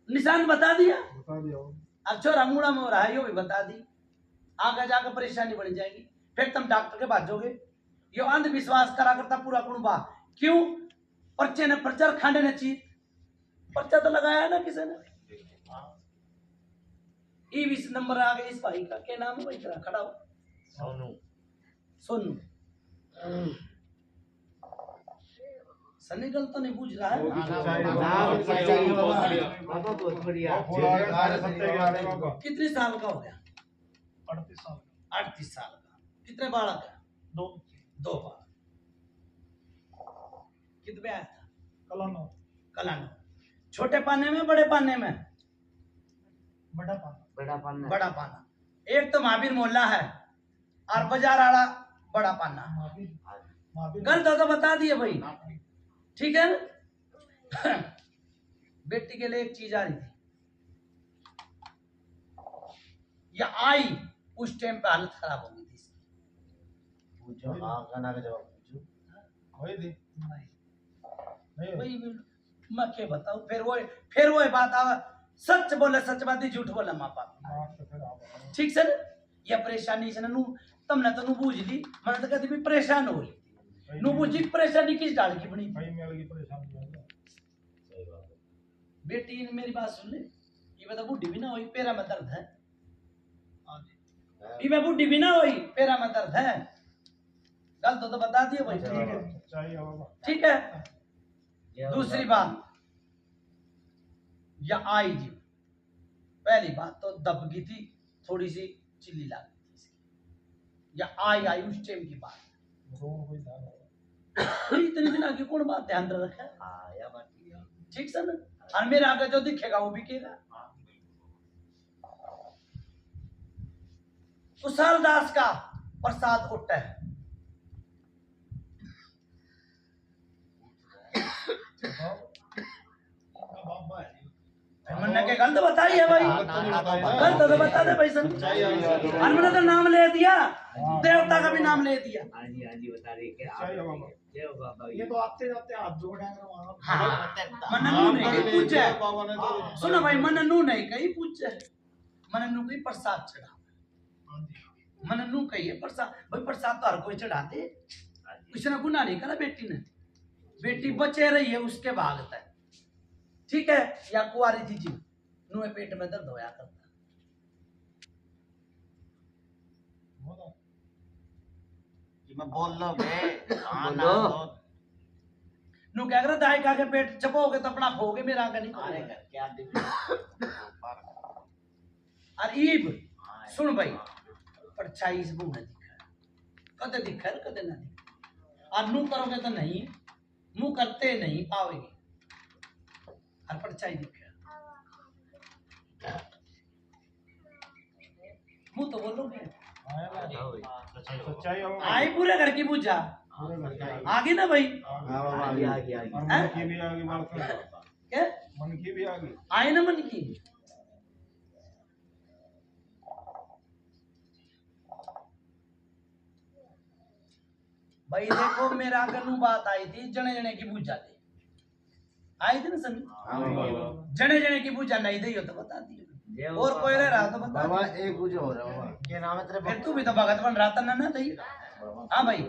निशान बता दिया, बता दिया। अब छोरा मूड़ा मोरा है यो भी बता दी। आगे जाकर परेशानी बढ़ जाएगी, फिर तुम डॉक्टर के पास जाओगे। यो अंधविश्वास करा करता पूरा कुनबा। क्यों? पर्चे ने प्रचार खांडे ने चीज पर्चा तो लगाया ना किसी ने। ई20 नंबर आ गया इस भाई का, क्या नाम है भाई तेरा? खड़ा हो। सोनू। सोनू। सनी गल तो नहीं पूछ रहा है। बाबा बहुत बढ़िया। कितने साल का हो गया? 38 साल। 38 साल का। कितने बालक है? 2। 2 बालक। कित पे आया था? कलानो कलानो। छोटे पाने में बड़े पाने में? बड़ा पाना बड़ा पाना बड़ा पाना। एक तो महावीर मोहल्ला है और बाजार आड़ा बड़ा पाना। गलत हो तो बता दिए भाई, ठीक है ना? बेटी के लिए एक चीज आ रही थी या आई, उस टाइम पे हालत खराब हो गई थी इसकी। पूछो हाँ गाना का जवाब पूछो। वही थी नहीं वही मैं क्या बताऊं, फिर वो बात आ, सच बोले सच बात ही, झूठ बोले माँ बाप। माफ तो फिर आप ठीक से ना, ये परेशानी से नू तुमने तो नू बूझ ली, मैंने तो कहती भी परेशान हो रही नू बूझी, परेशानी किस डाल की बनी? भाई मेल की परेशानी है। बेटी ने मेरी बात सुन ले, ये बता बुढ़ी भी ना हुई, पैरा में दर्द है। ये मैं बुढ़ी भी ना हुई, पैरा में दर्द है। गलत तो बता दिए भाई, चाहिए होगा ठीक है। दूसरी बात, या आई जी, पहली बात तो दब गई थी, थोड़ी सी चिल्ली लग गई थी इसकी। या आई उस टाइम की बात, इतने दिन आगे कौन बात ध्यान रखा है? हाँ या बात ठीक से ना, और मेरे आगे जो दिखेगा वो बिकेगा। कुशल दास का प्रसाद उठता है, मैंने के गलत बताई है भाई, गलत तो बता दे भाई सर। और मैंने तो नाम ले दिया, देवता का भी नाम ले दिया। हाँ जी बता रही कि चाहिए बाबा। जय बाबा। ये तो आते जाते हाथ जोड़ रहे हैं हाँ, मननू नहीं कहीं पूछे, बाबा ने तो सुनो भाई, मननू नहीं कहीं पूछे, मननू कहीं प्रसाद चढ़ा, मननू कही है प्रसाद। भाई प्रसाद तो हर कोई चढ़ा दे, उसने गुनाह नहीं करा बेटी ने, बेटी बचे रही है उसके भागता है, ठीक है। या कुआरी थी जी, नुए पेट में दर्द होया करता, मैं बोल लो बे बोलो। नु क्या कर दाई खा के पेट चपोगे तो अपना खोगे, मेरा आगे नहीं खोगे। क्या और ईब सुन भाई, परछाई से मुंह न दिखा, कदे दिखा कदे ना दिखा, और नु करोगे तो नहीं, मुंह करते नहीं पाओगे, और परछाई दिखा, मुंह तो बोलोगे। सच्चाई होगा। आई पूरे घर की पूजा आगे ना भाई, आगे मन की भी आगे बात कर, क्या मन की भी आगे आए ना मन की। भाई देखो मेरा अगर बात आई थी जने जने की पूजा दे, आई थी ना सनी, जने जने की पूजा नहीं दी हो तो बता दी, और कोई रह रहा तो बता बाबा दी। एक पूजा हो रहा है बाबा। क्या नाम है तेरे फिर तू भी तो भगत बन रहा था ना दई। हाँ भाई,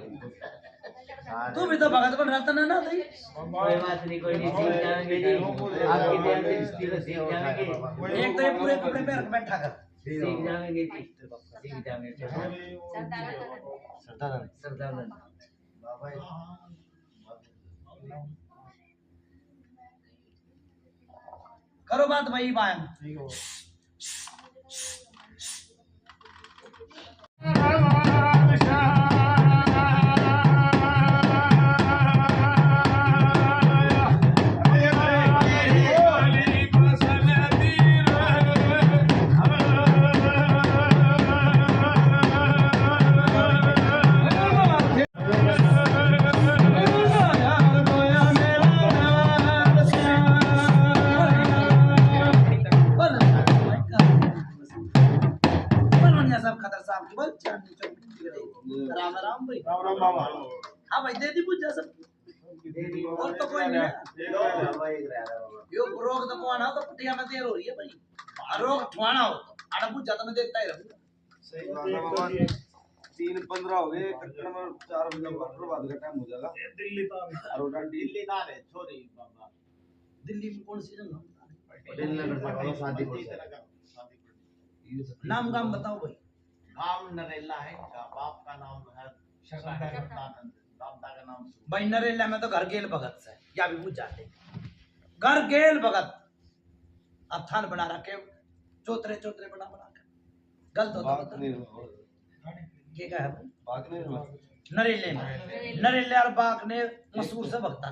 तू भी तो भगत बन रहा था ना दई। कोई बात नहीं, कोई नहीं, सीख जाएंगे जी, आपकी देर से सीख जाएंगे। एक तो ये पूरे कपड़े पे बैठा कर, सीख जाएंगे जी, सीख जाएंगे। सरदार बाबा करो बात भाई बायन। ठीक हो राम राम भाई। राम राम बाबा। हाँ भाई दे दी पूजा सब, और तो कोई नहीं है। यो रोग तो को ना तो पटिया में देर हो रही है भाई, रोग ठवाना हो तो आड़ा पूजा तो मैं देखता ही रहूंगा। सही बात है बाबा। 3:15 हो गए, कटन में 4 बजे बाद का टाइम हो जाएगा। दिल्ली ना रे छोरी बाबा, दिल्ली में कौन सी जगह? नाम गाम बताओ भाई। नाम नरेला है, इनका बाप का नाम है शरदानंद, दादा का नाम भाई नरेला में तो घर गेल भगत से, या भी पूछ जाते घर गेल भगत, अब थान बना रखे चौतरे चौतरे बना के, गलत होता बात नहीं क्या है भाई? बात नहीं नरेले में नरेले और बाग ने मसूर से भगता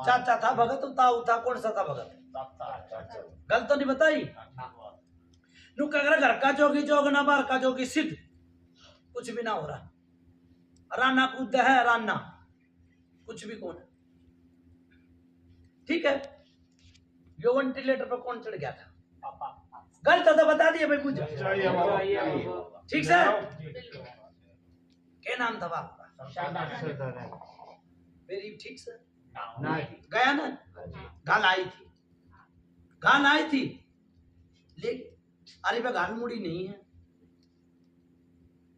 चाचा था भगत ताऊ था कौन सा था भगत गलत तो नहीं बताई नु कगर घर का जोगी जोग ना बाहर का जोगी सिद्ध कुछ भी ना हो रहा राना कूद है राना कुछ भी कौन ठीक है यो वेंटिलेटर पर कौन चढ़ गया था गलत तो बता दिए भाई मुझे ठीक से क्या नाम था बाप का मेरी ठीक से गया ना गाल आई थी लेकिन अरे भाई गाल मुड़ी नहीं है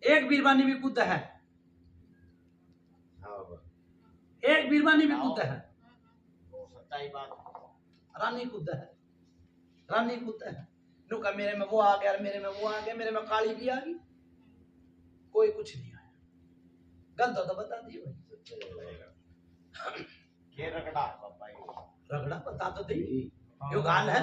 एक बीरबानी भी कुद है एक बीरबानी भी कुद है रानी कुद है नुका मेरे में वो आ गया मेरे में वो आ गया मेरे में काली भी आ गई कोई कुछ नहीं आया गलत तो बता दिए भाई रगड़ा बता तो दी यो गाल है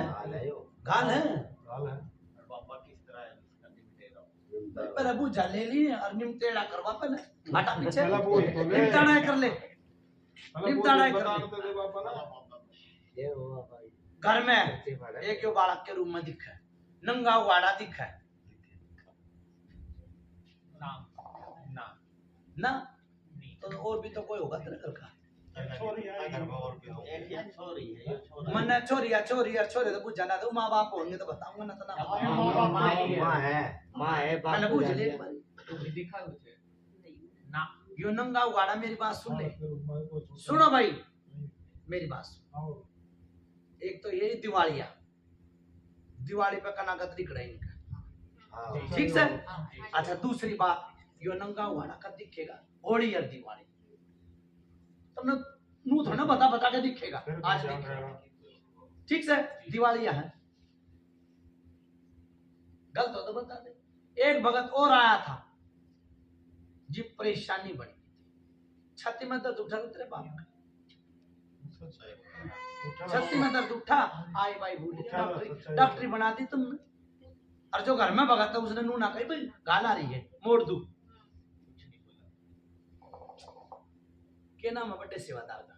पर अबू ले ली और निमतेड़ा करवा पर हटा पीछे निमताड़ा कर ले घर में एक यो बालक के रूम में दिखा है नंगा वाड़ा दिखा है ना तो और भी तो कोई होगा तेरे घर का मन छोरी तो पूछ जाना तो माँ बाप होंगे तो बताऊंगा ना तो माँ है मैंने पूछ ले ना यो नंगा वाड़ा मेरी बात सुन ले सुनो भाई मेरी बात सुनो एक तो ये दिवाली पे कनागत दिख रहा है इनका ठीक है अच्छा दूसरी बात यो नंगा वाड़ा कब दिखेगा होली और दिवाली तुमने नू थोड़ा बता के दिखेगा आज दिखेगा ठीक है दिवाली है गलत हो तो बता दे एक भगत और आया था जी परेशानी बड़ी छाती में दर्द उठा तेरे बाप का छाती में दर्द उठा आई भाई भूली डॉक्टरी बना दी तुमने और जो घर में भगत था उसने नू ना कही भाई गाल आ रही है मोड़ दू क्या नाम है बड़े सेवादार का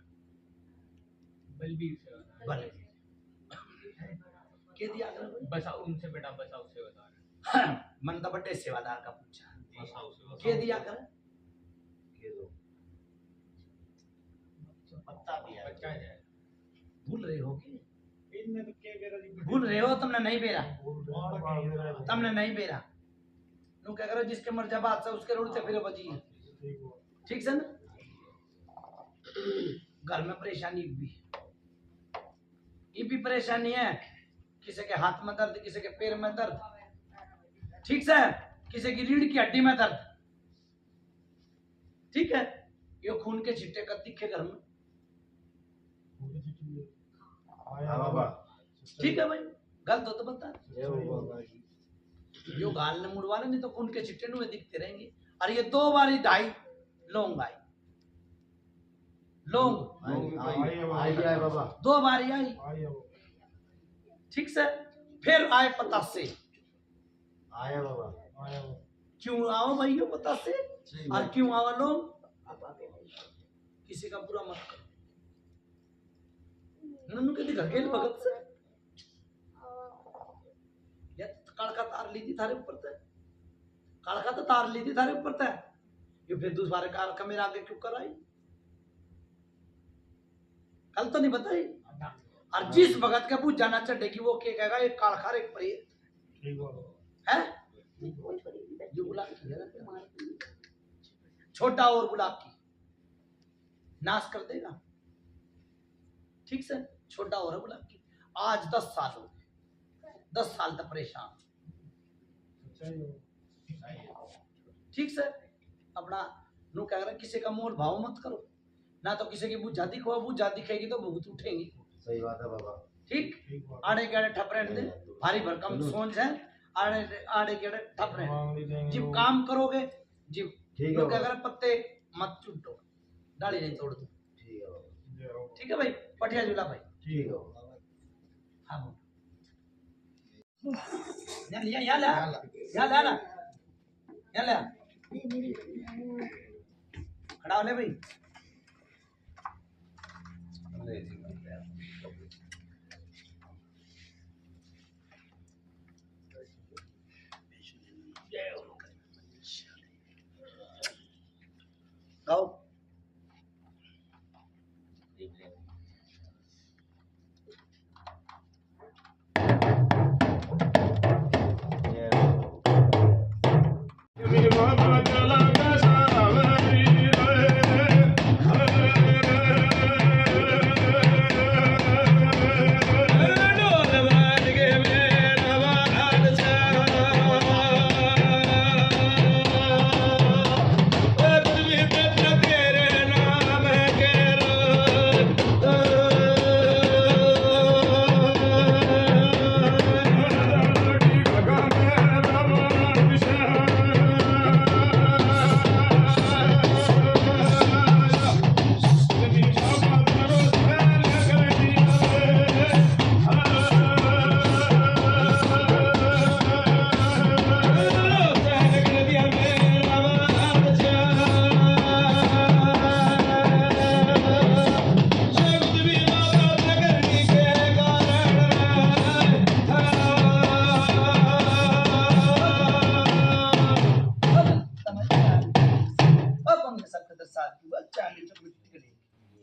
बलबीर सेवादार के दिया बसाओ उनसे बेटा बसाओ सेवादार मन तो बड़े सेवादार का पूछा के दिया कर बच्चा है भूल रहे हो भूल रहे हो तुमने नहीं बेरा नु क्या करो जिसके मर्जा बात से उसके रोड से फिर बची ठीक से ना घर में परेशानी भी परेशानी है किसी के हाथ में दर्द किसी के पैर में दर्द ठीक से किसी की रीढ़ की हड्डी में दर्द ठीक है ये खून के छिट्टे का दिखे घर में ठीक है भाई गलत हो तो बता जो गाल ने मुड़वा नहीं तो खून के छिट्टे नुए दिखते रहेंगे और ये 2 बारी ढाई लौंग आई लौंग 2 बारी आई ठीक से फिर आए पतासे आया बाबा क्यों आओ भाई ये पतासे और क्यों आओ लोग किसी का बुरा मत करो नन्नू के घर के भगत से या कालका तार ली थी थारे ऊपर से कालका तो तार ली थी थारे ऊपर से ये फिर दूसरे कालका मेरे आगे क्यों कर आई कल तो नहीं बताई और जिस भगत के पूछ जाना चढ़ेगी वो क्या कहेगा एक कालखार एक प्रेत है जो बुलाकी है छोटा और बुलाकी नाश कर देगा ठीक से छोटा और बुलाकी आज 10 साल हो गए 10 साल तक परेशान ठीक से अपना नु कह रहा किसी का मोल भाव मत करो ना तो किसी की बुझा दिखो बुझा दिखेगी तो भूत उठेंगी सही बात है बाबा ठीक आड़े के आड़े ठप रहने दे भारी भरकम सोच है आड़े के आड़े ठप रहने जब काम करोगे जब ठीक है अगर पत्ते मत चुटो डाली नहीं तोड़ दो ठीक है भाई पटिया झूला भाई ठीक है हाँ यहाँ ले खड़ा हो ले भाई। गाओ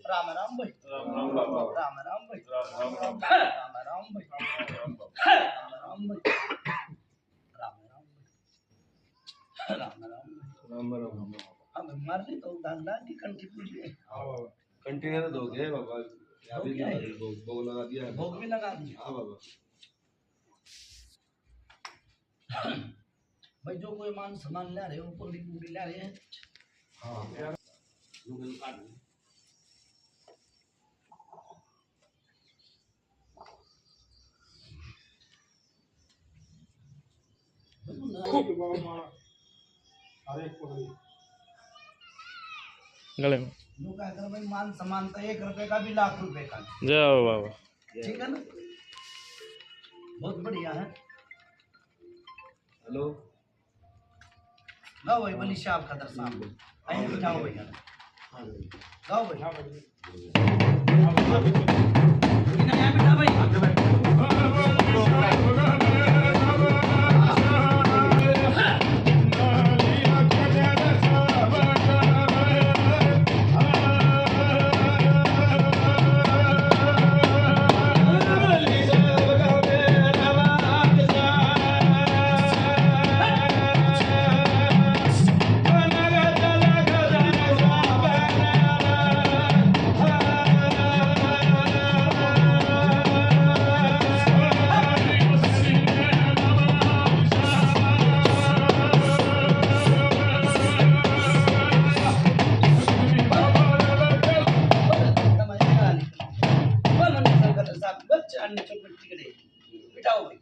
राम राम भाई राम राम भाई राम राम भाई राम अब मारते तो दादा की कंठी पूछिए कंटिन्यू दो गए बाबा भोग लगा दिया भोग भी लगा दिया। हाँ बाबा भाई जो कोई मान सामान ले रहे हो पूरी पूरी ले रहे हैं। हाँ गले में जो कहकर भाई मान सामान तो 1 रुपए का भी लाख रुपए का। जाओ बाबा। ठीक है ना बहुत बढ़िया है। हेलो गाओ भाई बली शाह खतर साहब आइए बिठाओ भैया गाओ भाई इन्हें यहाँ बिठा भाई बिठाओ भाई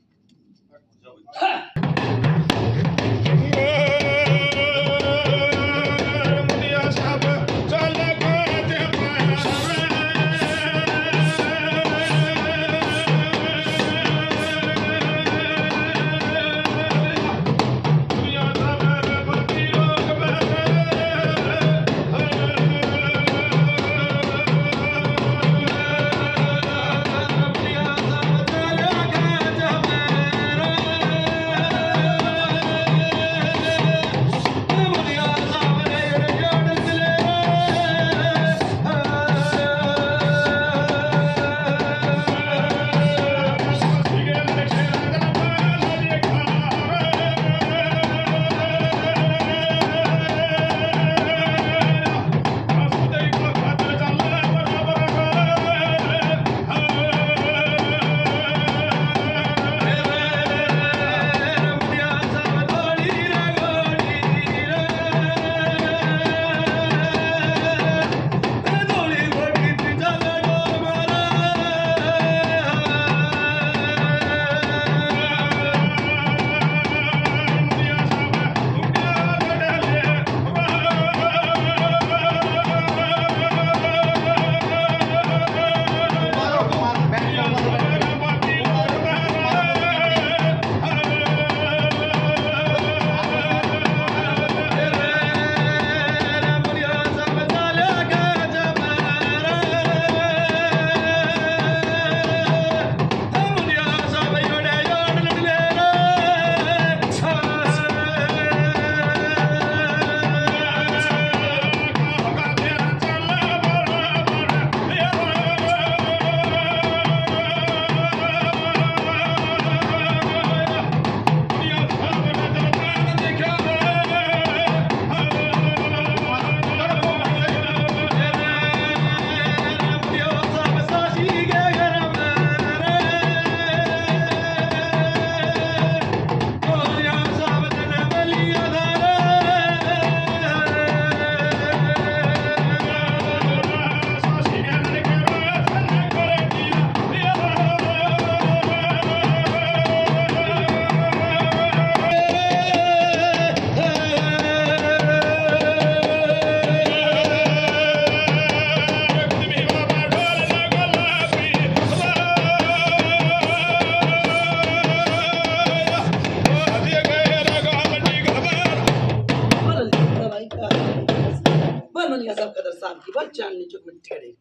चुक मिट्टी करेगी।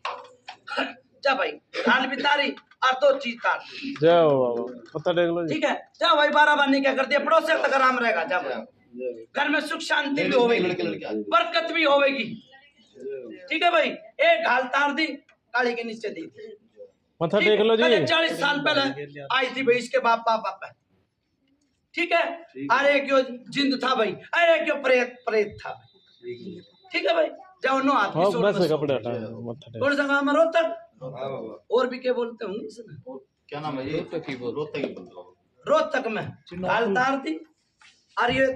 जा भाई दाल भी तारी और 2 चीज तार दी। जय हो बाबा, पता देख लो जी। ठीक है, जा भाई 12 बानी क्या कर दिया, पड़ोसी तक आराम रहेगा। जा भाई घर में सुख शांति भी होगी, बरकत भी होगी। ठीक है भाई, एक हाल तार दी काली के नीचे दी। मथा टेक लो जी। 40 साल पहले आई थी भाई इसके बाप पापा। ठीक है, अरे क्यों जिंद था भाई, अरे क्यों प्रेत था भाई। ठीक है भाई, जाओ नो हाथ की सोच बस कपड़े हटा मथा टेक। कौन सा काम है? रोहतक। और भी क्या बोलते होंगे इसमें, क्या नाम है ये? रोहतक में हाल तार दी, अरे ये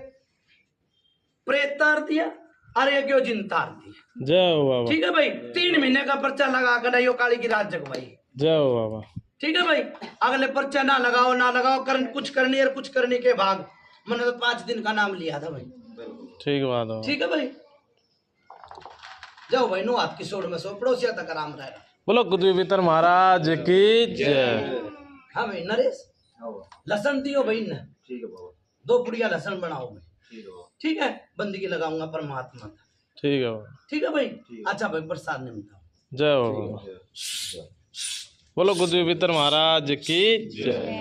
प्रेत तार दिया, अरे क्यों जिंद तार दी। जय हो बाबा। ठीक है भाई, 3 महीने का पर्चा लगा कर यो काली की रात जगवाई। जय हो बाबा। ठीक है भाई, अगले पर्चा ना लगाओ कुछ करनी है, कुछ करने के भाग मैंने तो 5 दिन का नाम लिया था भाई। ठीक बात है। ठीक है भाई, जाओ भाई नो हाथ की सोड़ में सो, पड़ोसिया तक आराम रहेगा। बोलो गुरुवितर महाराज की जय। हाँ भाई नरेश, लहसुन दियो भाई ने। ठीक है बाबा। 2 पुड़िया लहसुन बनाओ भाई। ठीक है बाबा। ठीक है, बंदगी लगाऊंगा परमात्मा का। ठीक है बाबा। ठीक है भाई, अच्छा भाई प्रसाद नहीं मिलता। जय हो बाबा। बोलो गुरुवितर महाराज की जय।